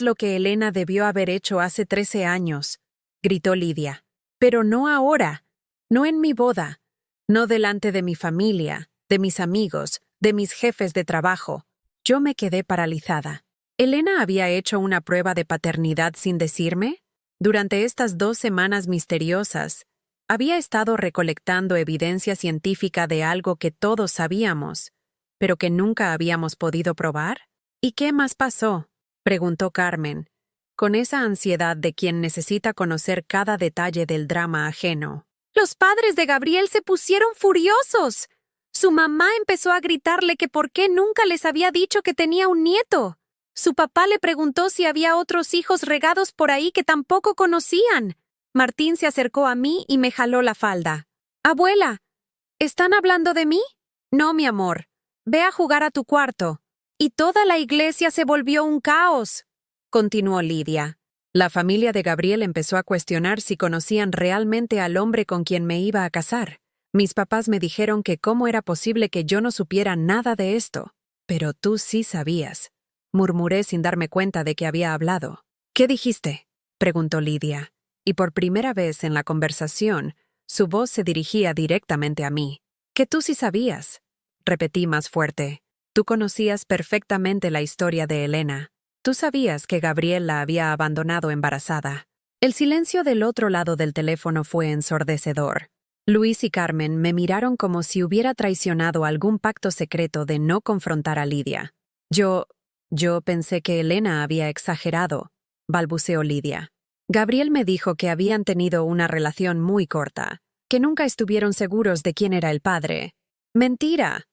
lo que Elena debió haber hecho hace 13 años», gritó Lidia. «Pero no ahora, no en mi boda, no delante de mi familia, de mis amigos, de mis jefes de trabajo». Yo me quedé paralizada. ¿Elena había hecho una prueba de paternidad sin decirme? Durante estas 2 semanas misteriosas, había estado recolectando evidencia científica de algo que todos sabíamos, pero que nunca habíamos podido probar. ¿Y qué más pasó?, preguntó Carmen, con esa ansiedad de quien necesita conocer cada detalle del drama ajeno. Los padres de Gabriel se pusieron furiosos. Su mamá empezó a gritarle que por qué nunca les había dicho que tenía un nieto. Su papá le preguntó si había otros hijos regados por ahí que tampoco conocían. Martín se acercó a mí y me jaló la falda. «Abuela, ¿están hablando de mí?» «No, mi amor. Ve a jugar a tu cuarto». «Y toda la iglesia se volvió un caos», continuó Lidia. La familia de Gabriel empezó a cuestionar si conocían realmente al hombre con quien me iba a casar. Mis papás me dijeron que cómo era posible que yo no supiera nada de esto. «Pero tú sí sabías», murmuré sin darme cuenta de que había hablado. «¿Qué dijiste?», preguntó Lidia, y por primera vez en la conversación, su voz se dirigía directamente a mí. «Que tú sí sabías», repetí más fuerte. «Tú conocías perfectamente la historia de Elena. Tú sabías que Gabriel la había abandonado embarazada». El silencio del otro lado del teléfono fue ensordecedor. Luis y Carmen me miraron como si hubiera traicionado algún pacto secreto de no confrontar a Lidia. Yo pensé que Elena había exagerado», balbuceó Lidia. «Gabriel me dijo que habían tenido una relación muy corta, que nunca estuvieron seguros de quién era el padre». «Mentira»,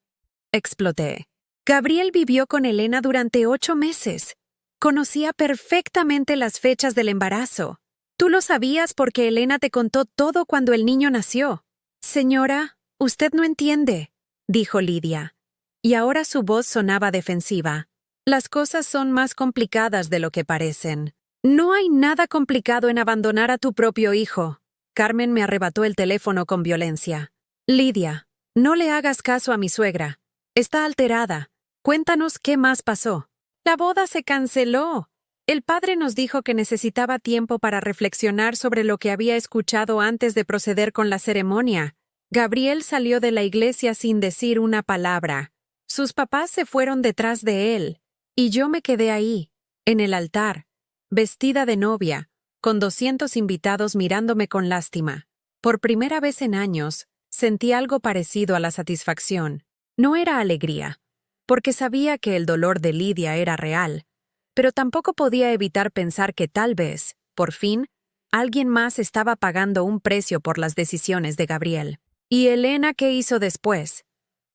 exploté. «Gabriel vivió con Elena durante 8 meses. Conocía perfectamente las fechas del embarazo. Tú lo sabías porque Elena te contó todo cuando el niño nació». «Señora, usted no entiende», dijo Lidia, y ahora su voz sonaba defensiva. «Las cosas son más complicadas de lo que parecen. No hay nada complicado en abandonar a tu propio hijo». Carmen me arrebató el teléfono con violencia. «Lidia, no le hagas caso a mi suegra. Está alterada. Cuéntanos qué más pasó». «La boda se canceló. El padre nos dijo que necesitaba tiempo para reflexionar sobre lo que había escuchado antes de proceder con la ceremonia. Gabriel salió de la iglesia sin decir una palabra. Sus papás se fueron detrás de él, y yo me quedé ahí, en el altar, vestida de novia, con 200 invitados mirándome con lástima. Por primera vez en años, sentí algo parecido a la satisfacción. No era alegría, porque sabía que el dolor de Lidia era real, pero tampoco podía evitar pensar que tal vez, por fin, alguien más estaba pagando un precio por las decisiones de Gabriel. «¿Y Elena qué hizo después?»,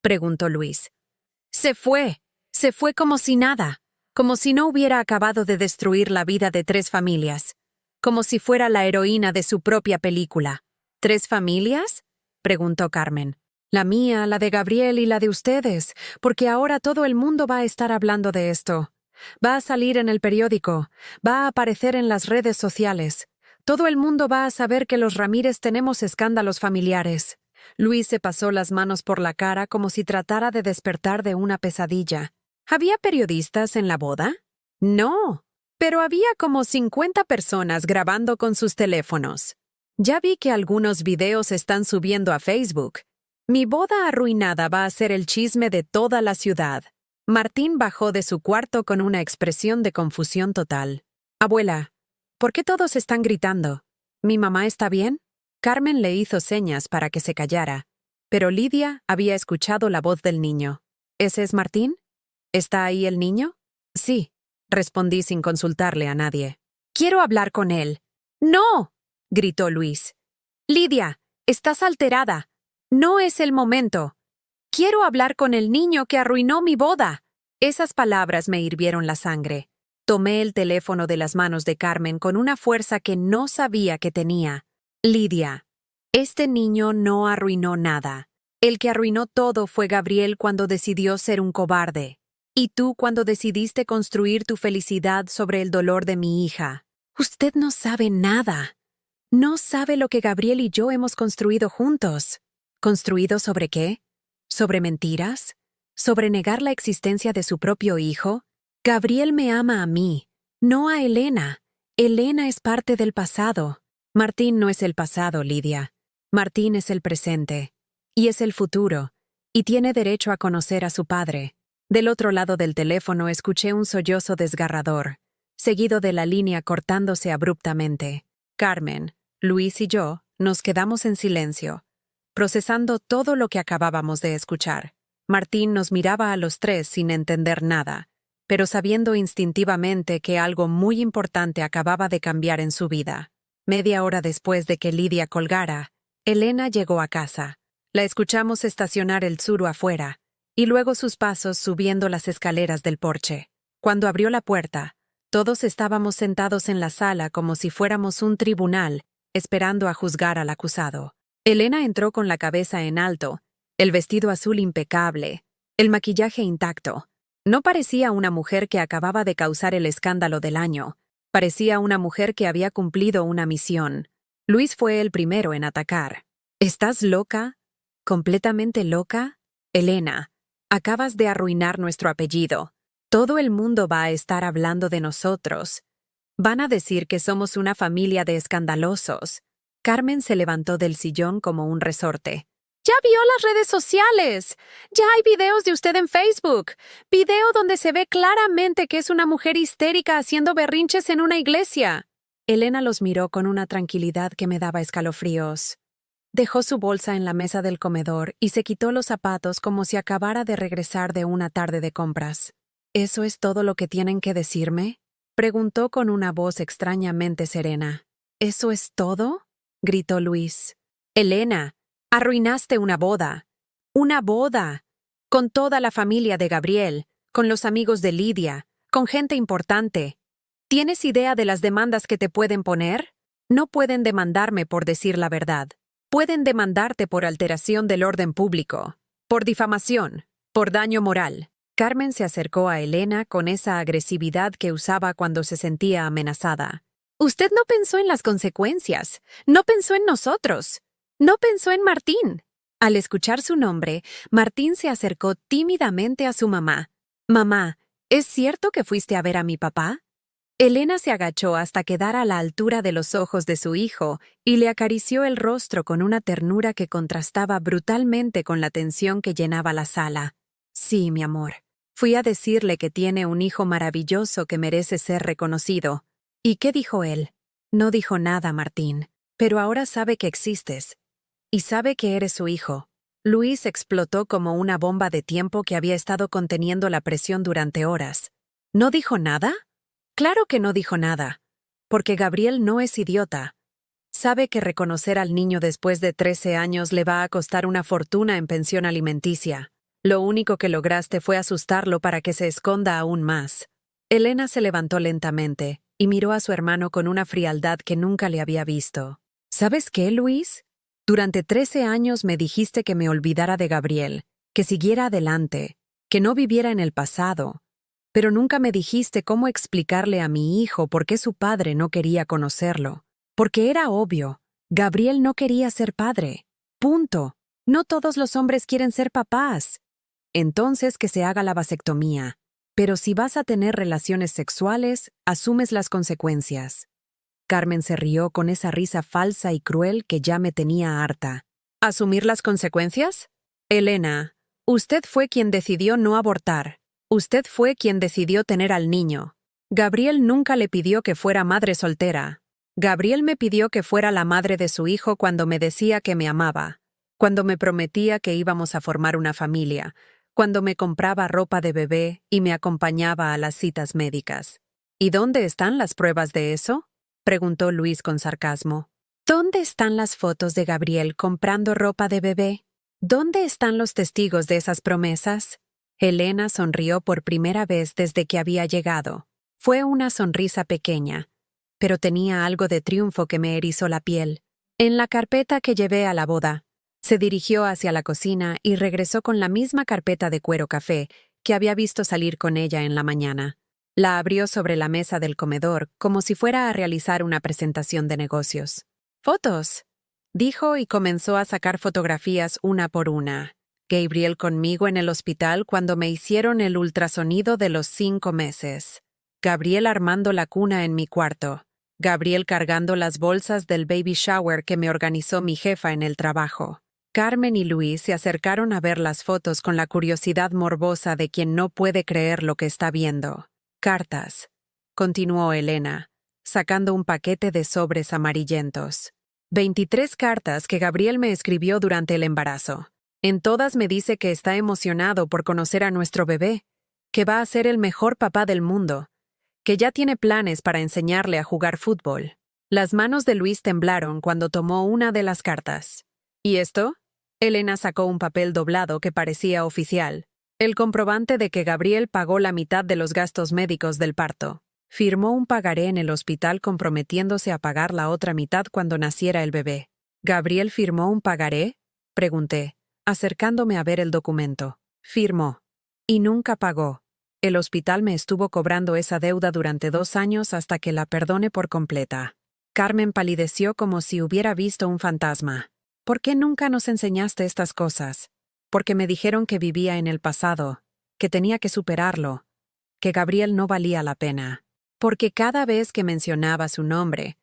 preguntó Luis. Se fue como si nada, como si no hubiera acabado de destruir la vida de 3 familias, como si fuera la heroína de su propia película». «¿3 familias?», preguntó Carmen. «La mía, la de Gabriel y la de ustedes, porque ahora todo el mundo va a estar hablando de esto. Va a salir en el periódico, va a aparecer en las redes sociales. Todo el mundo va a saber que los Ramírez tenemos escándalos familiares». Luis se pasó las manos por la cara como si tratara de despertar de una pesadilla. ¿Había periodistas en la boda? No, pero había como 50 personas grabando con sus teléfonos. Ya vi que algunos videos están subiendo a Facebook. Mi boda arruinada va a ser el chisme de toda la ciudad. Martín bajó de su cuarto con una expresión de confusión total. «Abuela, ¿por qué todos están gritando? ¿Mi mamá está bien?». Carmen le hizo señas para que se callara, pero Lidia había escuchado la voz del niño. «¿Ese es Martín? ¿Está ahí el niño?». «Sí», respondí sin consultarle a nadie. «Quiero hablar con él». «No», gritó Luis. «Lidia, estás alterada. No es el momento. Quiero hablar con el niño que arruinó mi boda». Esas palabras me hirvieron la sangre. Tomé el teléfono de las manos de Carmen con una fuerza que no sabía que tenía. «Lidia, este niño no arruinó nada. El que arruinó todo fue Gabriel cuando decidió ser un cobarde. Y tú cuando decidiste construir tu felicidad sobre el dolor de mi hija. Usted no sabe nada. No sabe lo que Gabriel y yo hemos construido juntos». ¿Construido sobre qué? ¿Sobre mentiras? ¿Sobre negar la existencia de su propio hijo? Gabriel me ama a mí, no a Elena. Elena es parte del pasado. Martín no es el pasado, Lidia. Martín es el presente. Y es el futuro. Y tiene derecho a conocer a su padre. Del otro lado del teléfono escuché un sollozo desgarrador, seguido de la línea cortándose abruptamente. Carmen, Luis y yo nos quedamos en silencio, procesando todo lo que acabábamos de escuchar. Martín nos miraba a los tres sin entender nada, pero sabiendo instintivamente que algo muy importante acababa de cambiar en su vida. Media hora después de que Lidia colgara, Elena llegó a casa. La escuchamos estacionar el Tsuru afuera, y luego sus pasos subiendo las escaleras del porche. Cuando abrió la puerta, todos estábamos sentados en la sala como si fuéramos un tribunal, esperando a juzgar al acusado. Elena entró con la cabeza en alto, el vestido azul impecable, el maquillaje intacto. No parecía una mujer que acababa de causar el escándalo del año. Parecía una mujer que había cumplido una misión. Luis fue el primero en atacar. ¿Estás loca? ¿Completamente loca? Elena, acabas de arruinar nuestro apellido. Todo el mundo va a estar hablando de nosotros. Van a decir que somos una familia de escandalosos. Carmen se levantó del sillón como un resorte. ¡Ya vio las redes sociales! ¡Ya hay videos de usted en Facebook! Video donde se ve claramente que es una mujer histérica haciendo berrinches en una iglesia. Elena los miró con una tranquilidad que me daba escalofríos. Dejó su bolsa en la mesa del comedor y se quitó los zapatos como si acabara de regresar de una tarde de compras. ¿Eso es todo lo que tienen que decirme?, preguntó con una voz extrañamente serena. ¿Eso es todo?, gritó Luis. Elena, arruinaste una boda. ¡Una boda! Con toda la familia de Gabriel, con los amigos de Lidia, con gente importante. ¿Tienes idea de las demandas que te pueden poner? No pueden demandarme por decir la verdad. Pueden demandarte por alteración del orden público, por difamación, por daño moral. Carmen se acercó a Elena con esa agresividad que usaba cuando se sentía amenazada. Usted no pensó en las consecuencias, no pensó en nosotros, no pensó en Martín. Al escuchar su nombre, Martín se acercó tímidamente a su mamá. Mamá, ¿es cierto que fuiste a ver a mi papá? Elena se agachó hasta quedar a la altura de los ojos de su hijo y le acarició el rostro con una ternura que contrastaba brutalmente con la tensión que llenaba la sala. Sí, mi amor. Fui a decirle que tiene un hijo maravilloso que merece ser reconocido. ¿Y qué dijo él? No dijo nada, Martín, pero ahora sabe que existes. Y sabe que eres su hijo. Luis explotó como una bomba de tiempo que había estado conteniendo la presión durante horas. ¿No dijo nada? Claro que no dijo nada, porque Gabriel no es idiota. Sabe que reconocer al niño después de 13 años le va a costar una fortuna en pensión alimenticia. Lo único que lograste fue asustarlo para que se esconda aún más. Elena se levantó lentamente y miró a su hermano con una frialdad que nunca le había visto. ¿Sabes qué, Luis? Durante 13 años me dijiste que me olvidara de Gabriel, que siguiera adelante, que no viviera en el pasado. Pero nunca me dijiste cómo explicarle a mi hijo por qué su padre no quería conocerlo. Porque era obvio, Gabriel no quería ser padre. Punto. No todos los hombres quieren ser papás. Entonces que se haga la vasectomía. Pero si vas a tener relaciones sexuales, asumes las consecuencias. Carmen se rió con esa risa falsa y cruel que ya me tenía harta. ¿Asumir las consecuencias? Elena, usted fue quien decidió no abortar. Usted fue quien decidió tener al niño. Gabriel nunca le pidió que fuera madre soltera. Gabriel me pidió que fuera la madre de su hijo cuando me decía que me amaba, cuando me prometía que íbamos a formar una familia, cuando me compraba ropa de bebé y me acompañaba a las citas médicas. ¿Y dónde están las pruebas de eso?, preguntó Luis con sarcasmo. ¿Dónde están las fotos de Gabriel comprando ropa de bebé? ¿Dónde están los testigos de esas promesas? Elena sonrió por primera vez desde que había llegado. Fue una sonrisa pequeña, pero tenía algo de triunfo que me erizó la piel. En la carpeta que llevé a la boda. Se dirigió hacia la cocina y regresó con la misma carpeta de cuero café que había visto salir con ella en la mañana. La abrió sobre la mesa del comedor como si fuera a realizar una presentación de negocios. «¡Fotos!», dijo y comenzó a sacar fotografías una por una. Gabriel conmigo en el hospital cuando me hicieron el ultrasonido de los 5 meses. Gabriel armando la cuna en mi cuarto. Gabriel cargando las bolsas del baby shower que me organizó mi jefa en el trabajo. Carmen y Luis se acercaron a ver las fotos con la curiosidad morbosa de quien no puede creer lo que está viendo. Cartas, continuó Elena. sacando un paquete de sobres amarillentos. 23 cartas que Gabriel me escribió durante el embarazo. En todas me dice que está emocionado por conocer a nuestro bebé, que va a ser el mejor papá del mundo, que ya tiene planes para enseñarle a jugar fútbol. Las manos de Luis temblaron cuando tomó una de las cartas. ¿Y esto? Elena sacó un papel doblado que parecía oficial. El comprobante de que Gabriel pagó la mitad de los gastos médicos del parto. Firmó un pagaré en el hospital comprometiéndose a pagar la otra mitad cuando naciera el bebé. ¿Gabriel firmó un pagaré? Pregunté, acercándome a ver el documento. Firmó. Y nunca pagó. El hospital me estuvo cobrando esa deuda durante 2 años hasta que la perdone por completa. Carmen palideció como si hubiera visto un fantasma. ¿Por qué nunca nos enseñaste estas cosas? Porque me dijeron que vivía en el pasado, que tenía que superarlo, que Gabriel no valía la pena. Porque cada vez que mencionaba su nombre,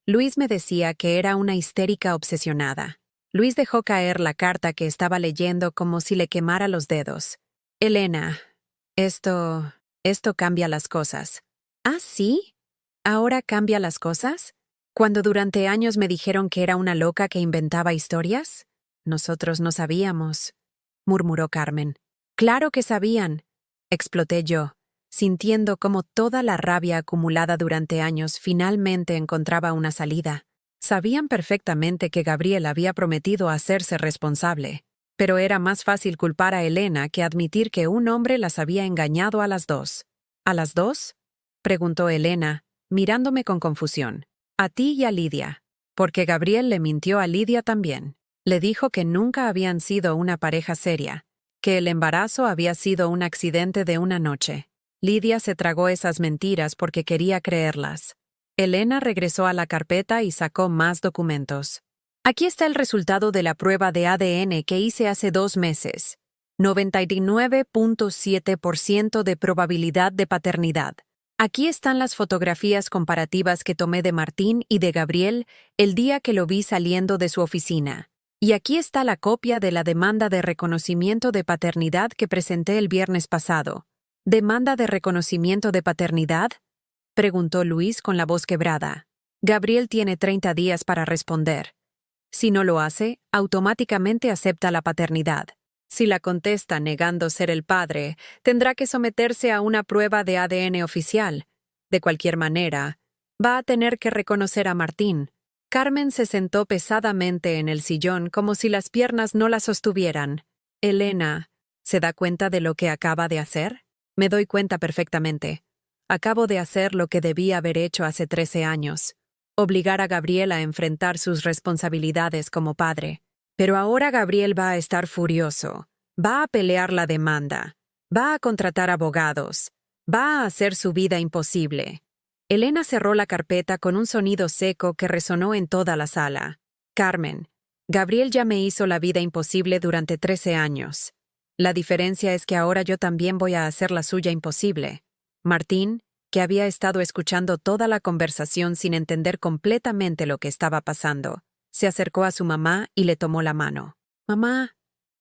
Luis me decía que era una histérica obsesionada. Luis dejó caer la carta que estaba leyendo como si le quemara los dedos. Elena, esto cambia las cosas. ¿Ah, sí? ¿Ahora cambia las cosas? ¿Cuando durante años me dijeron que era una loca que inventaba historias? Nosotros no sabíamos, murmuró Carmen. Claro que sabían, exploté yo, sintiendo cómo toda la rabia acumulada durante años finalmente encontraba una salida. Sabían perfectamente que Gabriel había prometido hacerse responsable, pero era más fácil culpar a Elena que admitir que un hombre las había engañado a las dos. ¿A las dos? Preguntó Elena, mirándome con confusión. A ti y a Lidia. Porque Gabriel le mintió a Lidia también. Le dijo que nunca habían sido una pareja seria, que el embarazo había sido un accidente de una noche. Lidia se tragó esas mentiras porque quería creerlas. Elena regresó a la carpeta y sacó más documentos. Aquí está el resultado de la prueba de ADN que hice hace 2 meses. 99.7% de probabilidad de paternidad. Aquí están las fotografías comparativas que tomé de Martín y de Gabriel el día que lo vi saliendo de su oficina. Y aquí está la copia de la demanda de reconocimiento de paternidad que presenté el viernes pasado. ¿Demanda de reconocimiento de paternidad?, preguntó Luis con la voz quebrada. Gabriel tiene 30 días para responder. Si no lo hace, automáticamente acepta la paternidad. Si la contesta negando ser el padre, tendrá que someterse a una prueba de ADN oficial. De cualquier manera, va a tener que reconocer a Martín. Carmen se sentó pesadamente en el sillón como si las piernas no la sostuvieran. Elena, ¿se da cuenta de lo que acaba de hacer? Me doy cuenta perfectamente. Acabo de hacer lo que debí haber hecho hace 13 años. Obligar a Gabriel a enfrentar sus responsabilidades como padre. Pero ahora Gabriel va a estar furioso, va a pelear la demanda, va a contratar abogados, va a hacer su vida imposible. Elena cerró la carpeta con un sonido seco que resonó en toda la sala. Carmen, Gabriel ya me hizo la vida imposible durante 13 años. La diferencia es que ahora yo también voy a hacer la suya imposible. Martín, que había estado escuchando toda la conversación sin entender completamente lo que estaba pasando, se acercó a su mamá y le tomó la mano. «Mamá,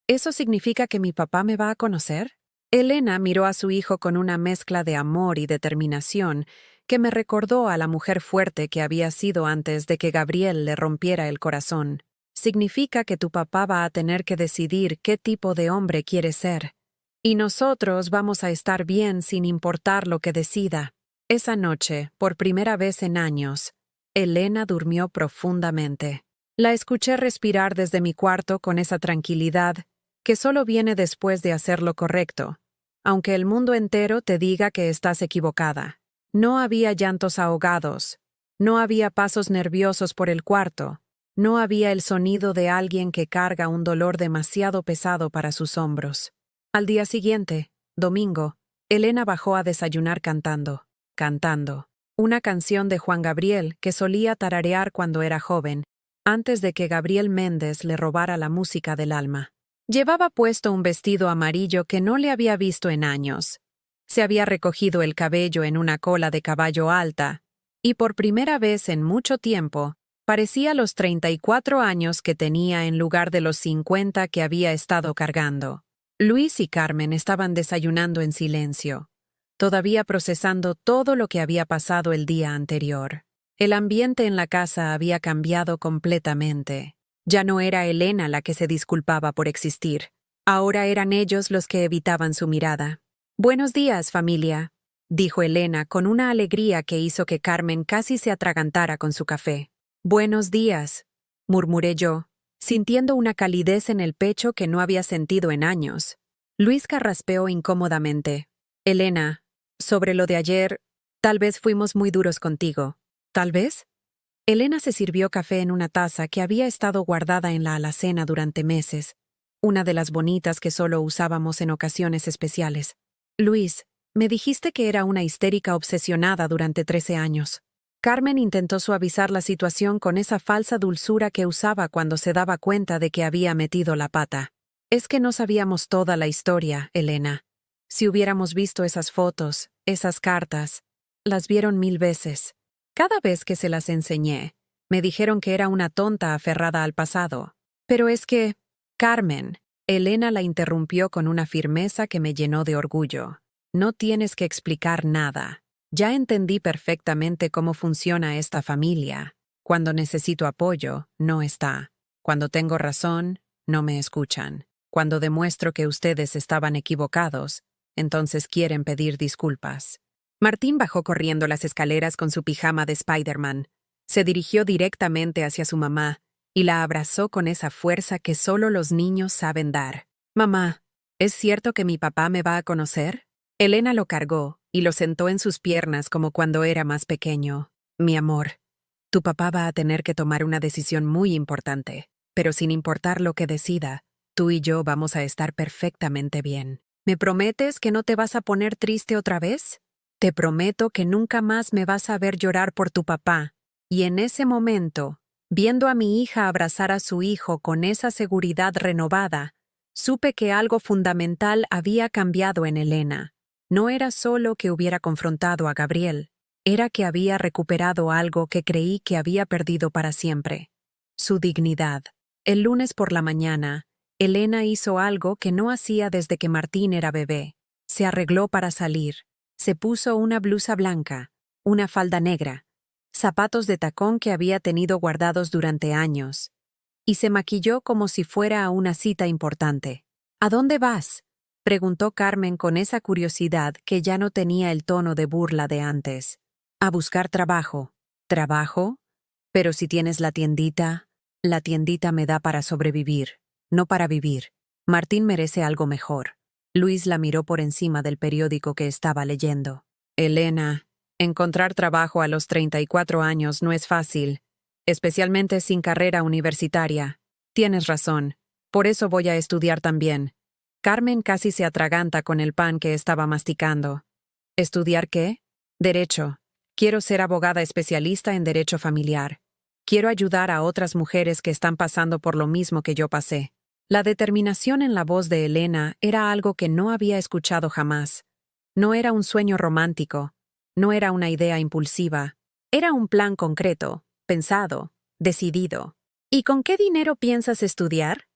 ¿eso significa que mi papá me va a conocer?» Elena miró a su hijo con una mezcla de amor y determinación que me recordó a la mujer fuerte que había sido antes de que Gabriel le rompiera el corazón. «Significa que tu papá va a tener que decidir qué tipo de hombre quiere ser. Y nosotros vamos a estar bien sin importar lo que decida». Esa noche, por primera vez en años, Elena durmió profundamente. La escuché respirar desde mi cuarto con esa tranquilidad que solo viene después de hacer lo correcto, aunque el mundo entero te diga que estás equivocada. No había llantos ahogados, no había pasos nerviosos por el cuarto, no había el sonido de alguien que carga un dolor demasiado pesado para sus hombros. Al día siguiente, domingo, Elena bajó a desayunar cantando, una canción de Juan Gabriel que solía tararear cuando era joven, antes de que Gabriel Méndez le robara la música del alma. Llevaba puesto un vestido amarillo que no le había visto en años. Se había recogido el cabello en una cola de caballo alta, y por primera vez en mucho tiempo, parecía los 34 años que tenía en lugar de los 50 que había estado cargando. Luis y Carmen estaban desayunando en silencio, todavía procesando todo lo que había pasado el día anterior. El ambiente en la casa había cambiado completamente. Ya no era Elena la que se disculpaba por existir. Ahora eran ellos los que evitaban su mirada. «Buenos días, familia», dijo Elena con una alegría que hizo que Carmen casi se atragantara con su café. «Buenos días», murmuré yo, sintiendo una calidez en el pecho que no había sentido en años. Luis carraspeó incómodamente. «Elena, sobre lo de ayer, tal vez fuimos muy duros contigo. ¿Tal vez?» Elena se sirvió café en una taza que había estado guardada en la alacena durante meses, una de las bonitas que solo usábamos en ocasiones especiales. «Luis, me dijiste que era una histérica obsesionada durante 13 años». Carmen intentó suavizar la situación con esa falsa dulzura que usaba cuando se daba cuenta de que había metido la pata. «Es que no sabíamos toda la historia, Elena. Si hubiéramos visto esas fotos, esas cartas, las vieron 1000 veces. Cada vez que se las enseñé, me dijeron que era una tonta aferrada al pasado. Pero es que, Carmen», Elena la interrumpió con una firmeza que me llenó de orgullo. «No tienes que explicar nada. Ya entendí perfectamente cómo funciona esta familia. Cuando necesito apoyo, no está. Cuando tengo razón, no me escuchan. Cuando demuestro que ustedes estaban equivocados, entonces quieren pedir disculpas». Martín bajó corriendo las escaleras con su pijama de Spider-Man. Se dirigió directamente hacia su mamá y la abrazó con esa fuerza que solo los niños saben dar. «Mamá, ¿es cierto que mi papá me va a conocer?» Elena lo cargó y lo sentó en sus piernas como cuando era más pequeño. «Mi amor, tu papá va a tener que tomar una decisión muy importante, pero sin importar lo que decida, tú y yo vamos a estar perfectamente bien. ¿Me prometes que no te vas a poner triste otra vez? Te prometo que nunca más me vas a ver llorar por tu papá». Y en ese momento, viendo a mi hija abrazar a su hijo con esa seguridad renovada, supe que algo fundamental había cambiado en Elena. No era solo que hubiera confrontado a Gabriel, era que había recuperado algo que creí que había perdido para siempre: su dignidad. El lunes por la mañana, Elena hizo algo que no hacía desde que Martín era bebé. Se arregló para salir. Se puso una blusa blanca, una falda negra, zapatos de tacón que había tenido guardados durante años, y se maquilló como si fuera a una cita importante. «¿A dónde vas?», preguntó Carmen con esa curiosidad que ya no tenía el tono de burla de antes. «A buscar trabajo». «¿Trabajo? Pero si tienes la tiendita me da para sobrevivir, no para vivir. Martín merece algo mejor». Luis la miró por encima del periódico que estaba leyendo. «Elena, encontrar trabajo a los 34 años no es fácil, especialmente sin carrera universitaria. Tienes razón, por eso voy a estudiar también». Carmen casi se atraganta con el pan que estaba masticando. «¿Estudiar qué?» «Derecho. Quiero ser abogada especialista en derecho familiar. Quiero ayudar a otras mujeres que están pasando por lo mismo que yo pasé». La determinación en la voz de Elena era algo que no había escuchado jamás. No era un sueño romántico, no era una idea impulsiva. Era un plan concreto, pensado, decidido. «¿Y con qué dinero piensas estudiar?»,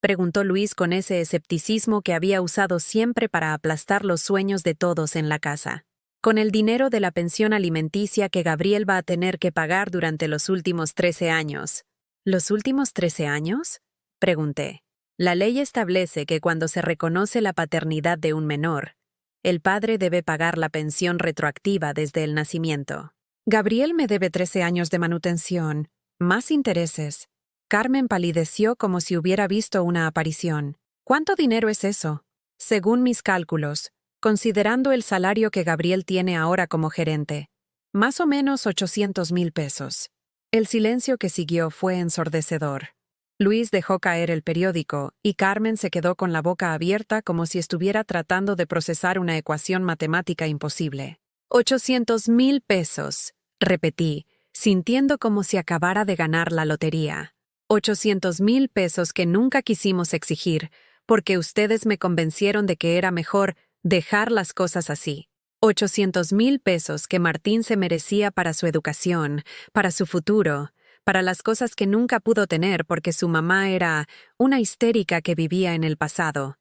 preguntó Luis con ese escepticismo que había usado siempre para aplastar los sueños de todos en la casa. «Con el dinero de la pensión alimenticia que Gabriel va a tener que pagar durante los últimos 13 años». «¿Los últimos 13 años?», pregunté. La ley establece que cuando se reconoce la paternidad de un menor, el padre debe pagar la pensión retroactiva desde el nacimiento. «Gabriel me debe 13 años de manutención, más intereses». Carmen palideció como si hubiera visto una aparición. «¿Cuánto dinero es eso?». «Según mis cálculos, considerando el salario que Gabriel tiene ahora como gerente, más o menos 800,000 pesos». El silencio que siguió fue ensordecedor. Luis dejó caer el periódico y Carmen se quedó con la boca abierta como si estuviera tratando de procesar una ecuación matemática imposible. 800,000 pesos, repetí, sintiendo como si acabara de ganar la lotería. 800,000 pesos que nunca quisimos exigir, porque ustedes me convencieron de que era mejor dejar las cosas así. 800,000 pesos que Martín se merecía para su educación, para su futuro, para las cosas que nunca pudo tener porque su mamá era una histérica que vivía en el pasado.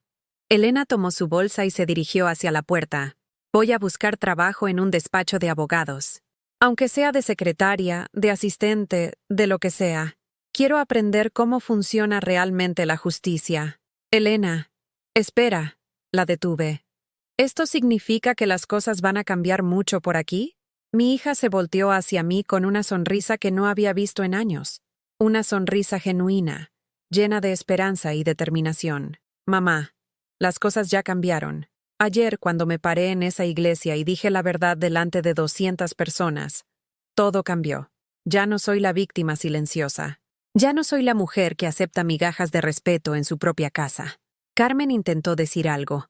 Elena tomó su bolsa y se dirigió hacia la puerta. «Voy a buscar trabajo en un despacho de abogados». Aunque sea de secretaria, de asistente, de lo que sea. Quiero aprender cómo funciona realmente la justicia. Elena, espera, la detuve. ¿Esto significa que las cosas van a cambiar mucho por aquí? Mi hija se volteó hacia mí con una sonrisa que no había visto en años. Una sonrisa genuina, llena de esperanza y determinación. Mamá, las cosas ya cambiaron. Ayer, cuando me paré en esa iglesia y dije la verdad delante de 200 personas, todo cambió. Ya no soy la víctima silenciosa. Ya no soy la mujer que acepta migajas de respeto en su propia casa. Carmen intentó decir algo,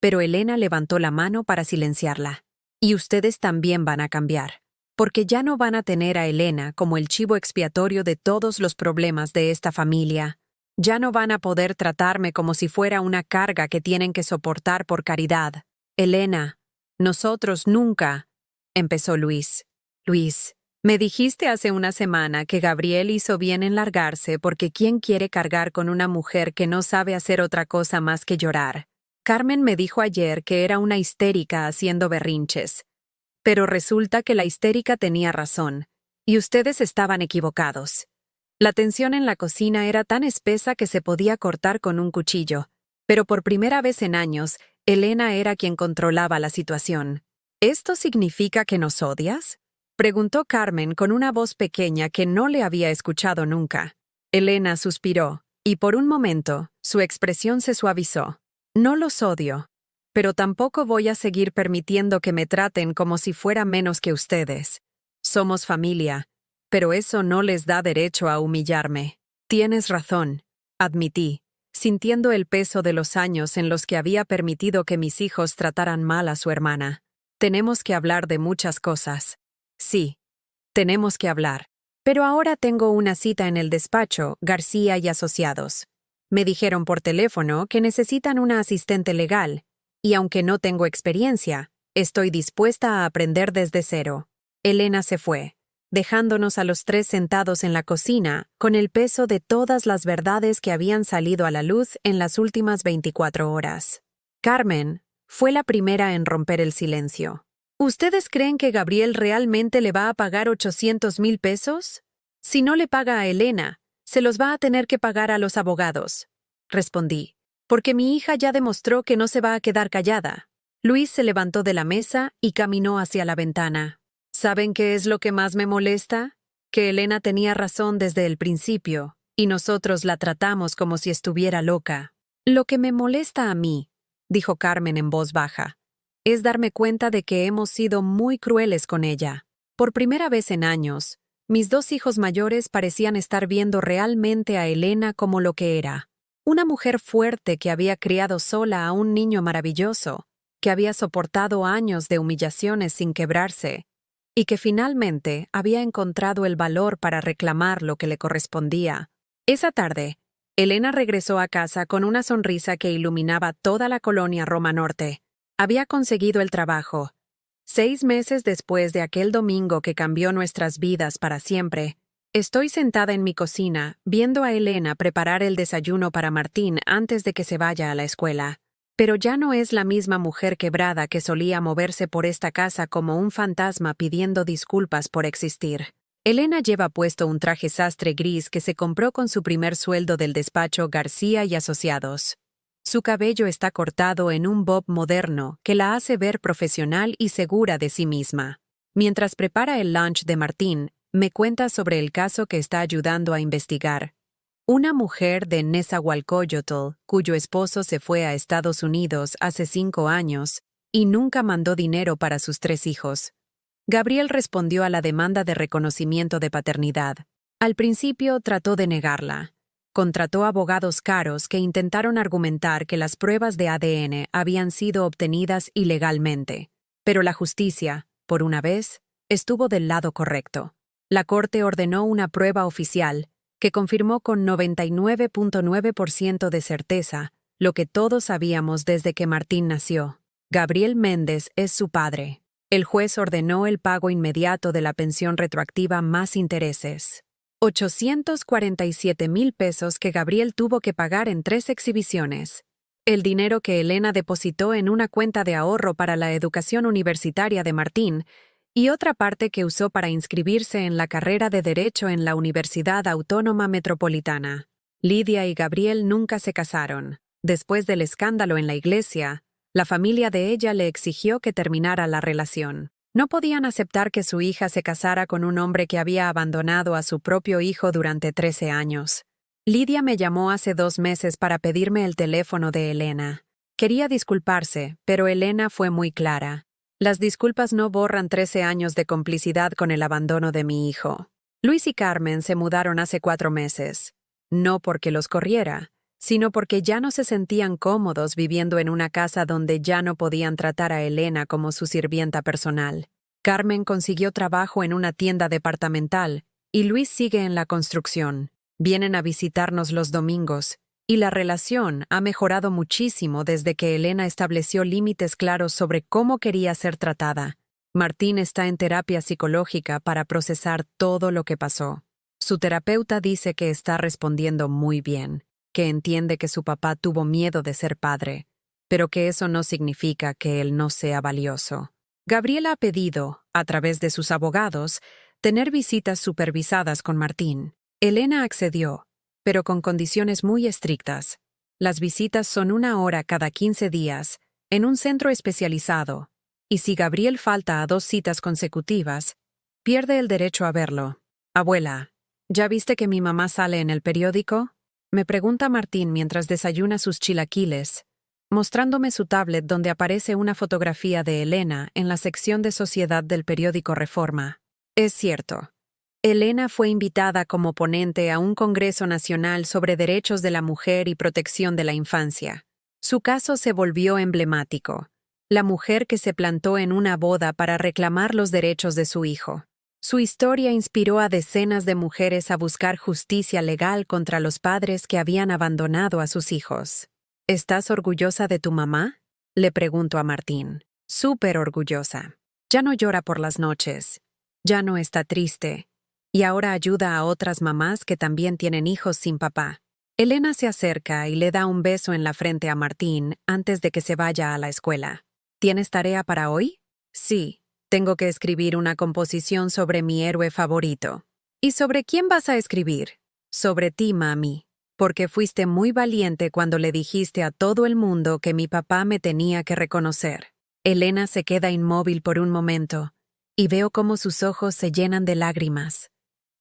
pero Elena levantó la mano para silenciarla. Y ustedes también van a cambiar, porque ya no van a tener a Elena como el chivo expiatorio de todos los problemas de esta familia. Ya no van a poder tratarme como si fuera una carga que tienen que soportar por caridad. Elena, nosotros nunca, empezó Luis. Luis, me dijiste hace una semana que Gabriel hizo bien en largarse porque ¿quién quiere cargar con una mujer que no sabe hacer otra cosa más que llorar? Carmen me dijo ayer que era una histérica haciendo berrinches. Pero resulta que la histérica tenía razón, y ustedes estaban equivocados. La tensión en la cocina era tan espesa que se podía cortar con un cuchillo, pero por primera vez en años, Elena era quien controlaba la situación. ¿Esto significa que nos odias?, preguntó Carmen con una voz pequeña que no le había escuchado nunca. Elena suspiró, y por un momento, su expresión se suavizó. No los odio, pero tampoco voy a seguir permitiendo que me traten como si fuera menos que ustedes. Somos familia, pero eso no les da derecho a humillarme. Tienes razón, admití, sintiendo el peso de los años en los que había permitido que mis hijos trataran mal a su hermana. Tenemos que hablar de muchas cosas. Sí, tenemos que hablar. Pero ahora tengo una cita en el despacho, García y Asociados. Me dijeron por teléfono que necesitan una asistente legal, y aunque no tengo experiencia, estoy dispuesta a aprender desde cero. Elena se fue, dejándonos a los tres sentados en la cocina con el peso de todas las verdades que habían salido a la luz en las últimas 24 horas. Carmen fue la primera en romper el silencio. ¿Ustedes creen que Gabriel realmente le va a pagar 800,000 pesos? Si no le paga a Elena, se los va a tener que pagar a los abogados, respondí, porque mi hija ya demostró que no se va a quedar callada. Luis se levantó de la mesa y caminó hacia la ventana. ¿Saben qué es lo que más me molesta? Que Elena tenía razón desde el principio, y nosotros la tratamos como si estuviera loca. Lo que me molesta a mí, dijo Carmen en voz baja, es darme cuenta de que hemos sido muy crueles con ella. Por primera vez en años, mis dos hijos mayores parecían estar viendo realmente a Elena como lo que era. Una mujer fuerte que había criado sola a un niño maravilloso, que había soportado años de humillaciones sin quebrarse, y que finalmente había encontrado el valor para reclamar lo que le correspondía. Esa tarde, Elena regresó a casa con una sonrisa que iluminaba toda la colonia Roma Norte. Había conseguido el trabajo. 6 meses después de aquel domingo que cambió nuestras vidas para siempre, estoy sentada en mi cocina, viendo a Elena preparar el desayuno para Martín antes de que se vaya a la escuela. Pero ya no es la misma mujer quebrada que solía moverse por esta casa como un fantasma pidiendo disculpas por existir. Elena lleva puesto un traje sastre gris que se compró con su primer sueldo del despacho García y Asociados. Su cabello está cortado en un bob moderno que la hace ver profesional y segura de sí misma. Mientras prepara el lunch de Martín, me cuenta sobre el caso que está ayudando a investigar. Una mujer de Nezahualcóyotl, cuyo esposo se fue a Estados Unidos hace 5 años y nunca mandó dinero para sus 3 hijos. Gabriel respondió a la demanda de reconocimiento de paternidad. Al principio trató de negarla. Contrató abogados caros que intentaron argumentar que las pruebas de ADN habían sido obtenidas ilegalmente. Pero la justicia, por una vez, estuvo del lado correcto. La Corte ordenó una prueba oficial que confirmó con 99.9% de certeza lo que todos sabíamos desde que Martín nació. Gabriel Méndez es su padre. El juez ordenó el pago inmediato de la pensión retroactiva más intereses. 847,000 pesos que Gabriel tuvo que pagar en 3 exhibiciones. El dinero que Elena depositó en una cuenta de ahorro para la educación universitaria de Martín y otra parte que usó para inscribirse en la carrera de Derecho en la Universidad Autónoma Metropolitana. Lidia y Gabriel nunca se casaron. Después del escándalo en la iglesia, la familia de ella le exigió que terminara la relación. No podían aceptar que su hija se casara con un hombre que había abandonado a su propio hijo durante 13 años. Lidia me llamó hace 2 meses para pedirme el teléfono de Elena. Quería disculparse, pero Elena fue muy clara. Las disculpas no borran 13 años de complicidad con el abandono de mi hijo. Luis y Carmen se mudaron hace 4 meses. No porque los corriera, sino porque ya no se sentían cómodos viviendo en una casa donde ya no podían tratar a Elena como su sirvienta personal. Carmen consiguió trabajo en una tienda departamental y Luis sigue en la construcción. Vienen a visitarnos los domingos, y la relación ha mejorado muchísimo desde que Elena estableció límites claros sobre cómo quería ser tratada. Martín está en terapia psicológica para procesar todo lo que pasó. Su terapeuta dice que está respondiendo muy bien, que entiende que su papá tuvo miedo de ser padre, pero que eso no significa que él no sea valioso. Gabriela ha pedido, a través de sus abogados, tener visitas supervisadas con Martín. Elena accedió, pero con condiciones muy estrictas. Las visitas son 1 hora cada 15 días, en un centro especializado, y si Gabriel falta a 2 citas consecutivas, pierde el derecho a verlo. Abuela, ¿ya viste que mi mamá sale en el periódico? Me pregunta Martín mientras desayuna sus chilaquiles, mostrándome su tablet donde aparece una fotografía de Elena en la sección de Sociedad del periódico Reforma. Es cierto. Elena fue invitada como ponente a un Congreso Nacional sobre Derechos de la Mujer y Protección de la Infancia. Su caso se volvió emblemático. La mujer que se plantó en una boda para reclamar los derechos de su hijo. Su historia inspiró a decenas de mujeres a buscar justicia legal contra los padres que habían abandonado a sus hijos. ¿Estás orgullosa de tu mamá? Le pregunto a Martín. Súper orgullosa. Ya no llora por las noches. Ya no está triste. Y ahora ayuda a otras mamás que también tienen hijos sin papá. Elena se acerca y le da un beso en la frente a Martín antes de que se vaya a la escuela. ¿Tienes tarea para hoy? Sí, tengo que escribir una composición sobre mi héroe favorito. ¿Y sobre quién vas a escribir? Sobre ti, mami, porque fuiste muy valiente cuando le dijiste a todo el mundo que mi papá me tenía que reconocer. Elena se queda inmóvil por un momento, y veo cómo sus ojos se llenan de lágrimas.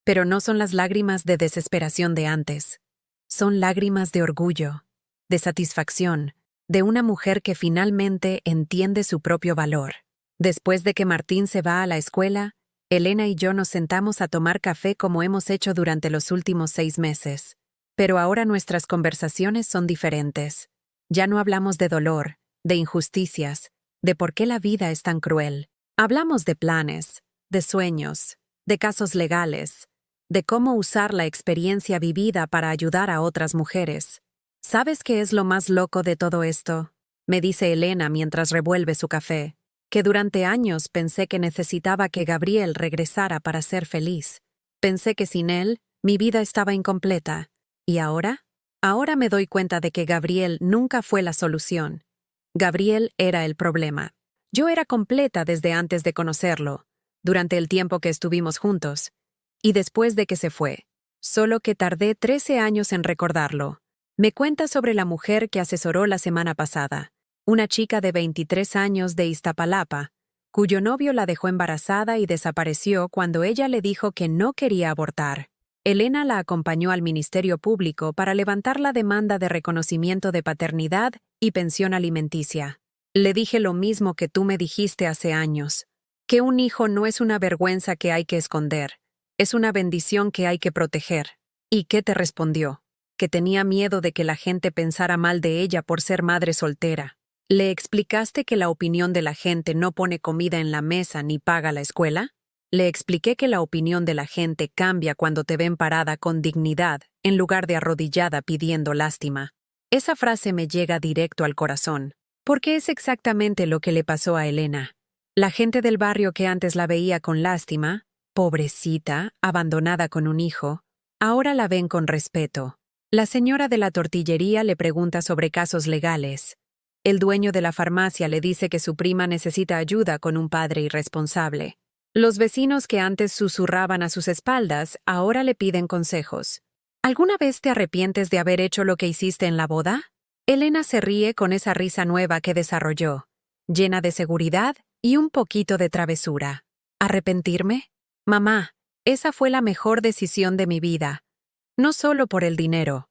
Pero no son las lágrimas de desesperación de antes. Son lágrimas de orgullo, de satisfacción, de una mujer que finalmente entiende su propio valor. Después de que Martín se va a la escuela, Elena y yo nos sentamos a tomar café como hemos hecho durante los últimos 6 meses. Pero ahora nuestras conversaciones son diferentes. Ya no hablamos de dolor, de injusticias, de por qué la vida es tan cruel. Hablamos de planes, de sueños, de casos legales, de cómo usar la experiencia vivida para ayudar a otras mujeres. ¿Sabes qué es lo más loco de todo esto? Me dice Elena mientras revuelve su café, que durante años pensé que necesitaba que Gabriel regresara para ser feliz. Pensé que sin él, mi vida estaba incompleta. ¿Y ahora? Ahora me doy cuenta de que Gabriel nunca fue la solución. Gabriel era el problema. Yo era completa desde antes de conocerlo, durante el tiempo que estuvimos juntos, y después de que se fue. Solo que tardé 13 años en recordarlo. Me cuenta sobre la mujer que asesoró la semana pasada, una chica de 23 años de Iztapalapa, cuyo novio la dejó embarazada y desapareció cuando ella le dijo que no quería abortar. Elena la acompañó al Ministerio Público para levantar la demanda de reconocimiento de paternidad y pensión alimenticia. Le dije lo mismo que tú me dijiste hace años, que un hijo no es una vergüenza que hay que esconder, es una bendición que hay que proteger. ¿Y qué te respondió? Que tenía miedo de que la gente pensara mal de ella por ser madre soltera. ¿Le explicaste que la opinión de la gente no pone comida en la mesa ni paga la escuela? Le expliqué que la opinión de la gente cambia cuando te ven parada con dignidad, en lugar de arrodillada pidiendo lástima. Esa frase me llega directo al corazón, porque es exactamente lo que le pasó a Elena. La gente del barrio que antes la veía con lástima, pobrecita, abandonada con un hijo, ahora la ven con respeto. La señora de la tortillería le pregunta sobre casos legales. El dueño de la farmacia le dice que su prima necesita ayuda con un padre irresponsable. Los vecinos que antes susurraban a sus espaldas ahora le piden consejos. ¿Alguna vez te arrepientes de haber hecho lo que hiciste en la boda? Elena se ríe con esa risa nueva que desarrolló, llena de seguridad y un poquito de travesura. ¿Arrepentirme? Mamá, esa fue la mejor decisión de mi vida. No solo por el dinero,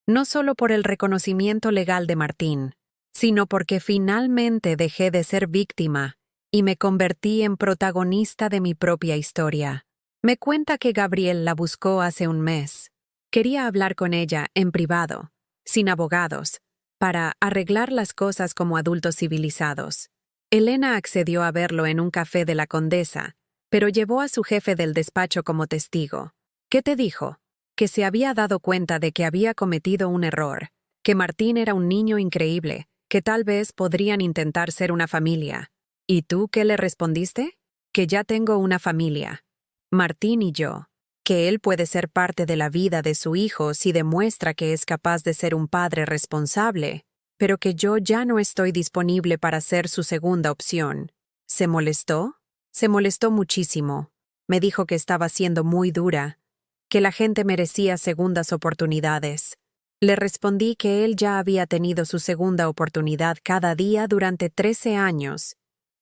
no solo por el reconocimiento legal de Martín, sino porque finalmente dejé de ser víctima y me convertí en protagonista de mi propia historia. Me cuenta que Gabriel la buscó hace un mes. Quería hablar con ella en privado, sin abogados, para arreglar las cosas como adultos civilizados. Elena accedió a verlo en un café de la Condesa, pero llevó a su jefe del despacho como testigo. ¿Qué te dijo? Que se había dado cuenta de que había cometido un error, que Martín era un niño increíble, que tal vez podrían intentar ser una familia. ¿Y tú qué le respondiste? Que ya tengo una familia. Martín y yo. Que él puede ser parte de la vida de su hijo si demuestra que es capaz de ser un padre responsable, pero que yo ya no estoy disponible para ser su segunda opción. ¿Se molestó? Se molestó muchísimo. Me dijo que estaba siendo muy dura, que la gente merecía segundas oportunidades. Le respondí que él ya había tenido su segunda oportunidad cada día durante 13 años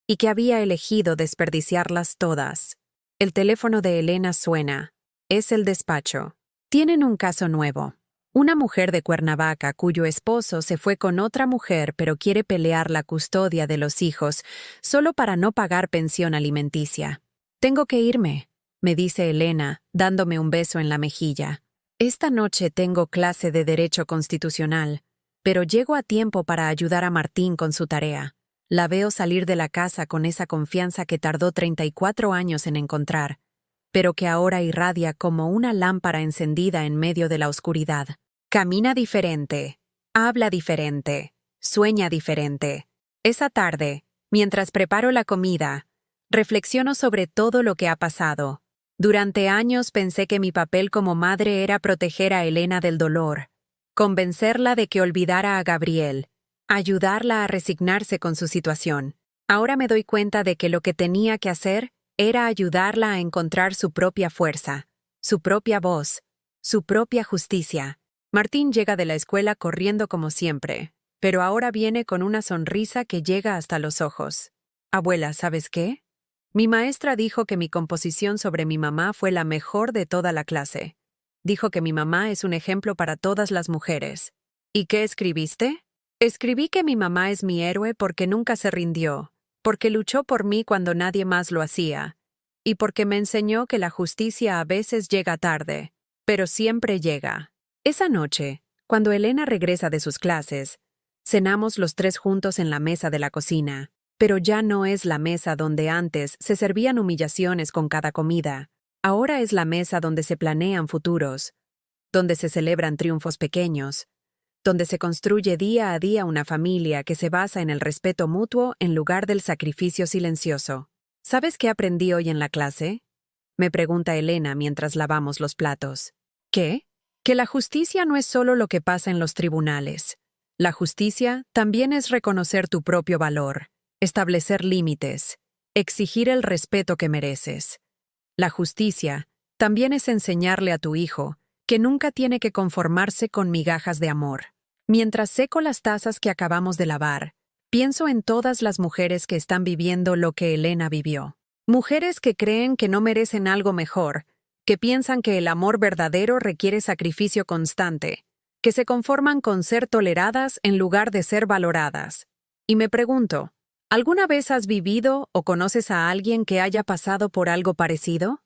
y que había elegido desperdiciarlas todas. El teléfono de Elena suena. Es el despacho. Tienen un caso nuevo. Una mujer de Cuernavaca cuyo esposo se fue con otra mujer pero quiere pelear la custodia de los hijos solo para no pagar pensión alimenticia. Tengo que irme, me dice Elena, dándome un beso en la mejilla. Esta noche tengo clase de Derecho Constitucional, pero llego a tiempo para ayudar a Martín con su tarea. La veo salir de la casa con esa confianza que tardó 34 años en encontrar, pero que ahora irradia como una lámpara encendida en medio de la oscuridad. Camina diferente, habla diferente, sueña diferente. Esa tarde, mientras preparo la comida, reflexiono sobre todo lo que ha pasado. Durante años pensé que mi papel como madre era proteger a Elena del dolor, convencerla de que olvidara a Gabriel, ayudarla a resignarse con su situación. Ahora me doy cuenta de que lo que tenía que hacer era ayudarla a encontrar su propia fuerza, su propia voz, su propia justicia. Martín llega de la escuela corriendo como siempre, pero ahora viene con una sonrisa que llega hasta los ojos. Abuela, ¿sabes qué? Mi maestra dijo que mi composición sobre mi mamá fue la mejor de toda la clase. Dijo que mi mamá es un ejemplo para todas las mujeres. ¿Y qué escribiste? Escribí que mi mamá es mi héroe porque nunca se rindió, porque luchó por mí cuando nadie más lo hacía, y porque me enseñó que la justicia a veces llega tarde, pero siempre llega. Esa noche, cuando Elena regresa de sus clases, cenamos los tres juntos en la mesa de la cocina, pero ya no es la mesa donde antes se servían humillaciones con cada comida. Ahora es la mesa donde se planean futuros, donde se celebran triunfos pequeños, donde se construye día a día una familia que se basa en el respeto mutuo en lugar del sacrificio silencioso. ¿Sabes qué aprendí hoy en la clase? Me pregunta Elena mientras lavamos los platos. ¿Qué? Que la justicia no es solo lo que pasa en los tribunales. La justicia también es reconocer tu propio valor, establecer límites, exigir el respeto que mereces. La justicia también es enseñarle a tu hijo que nunca tiene que conformarse con migajas de amor. Mientras seco las tazas que acabamos de lavar, pienso en todas las mujeres que están viviendo lo que Elena vivió. Mujeres que creen que no merecen algo mejor, que piensan que el amor verdadero requiere sacrificio constante, que se conforman con ser toleradas en lugar de ser valoradas. Y me pregunto, ¿alguna vez has vivido o conoces a alguien que haya pasado por algo parecido?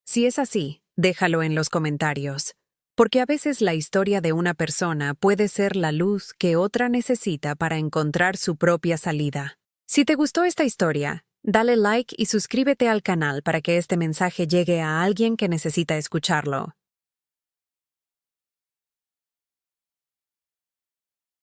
Si es así, déjalo en los comentarios. Porque a veces la historia de una persona puede ser la luz que otra necesita para encontrar su propia salida. Si te gustó esta historia, dale like y suscríbete al canal para que este mensaje llegue a alguien que necesita escucharlo.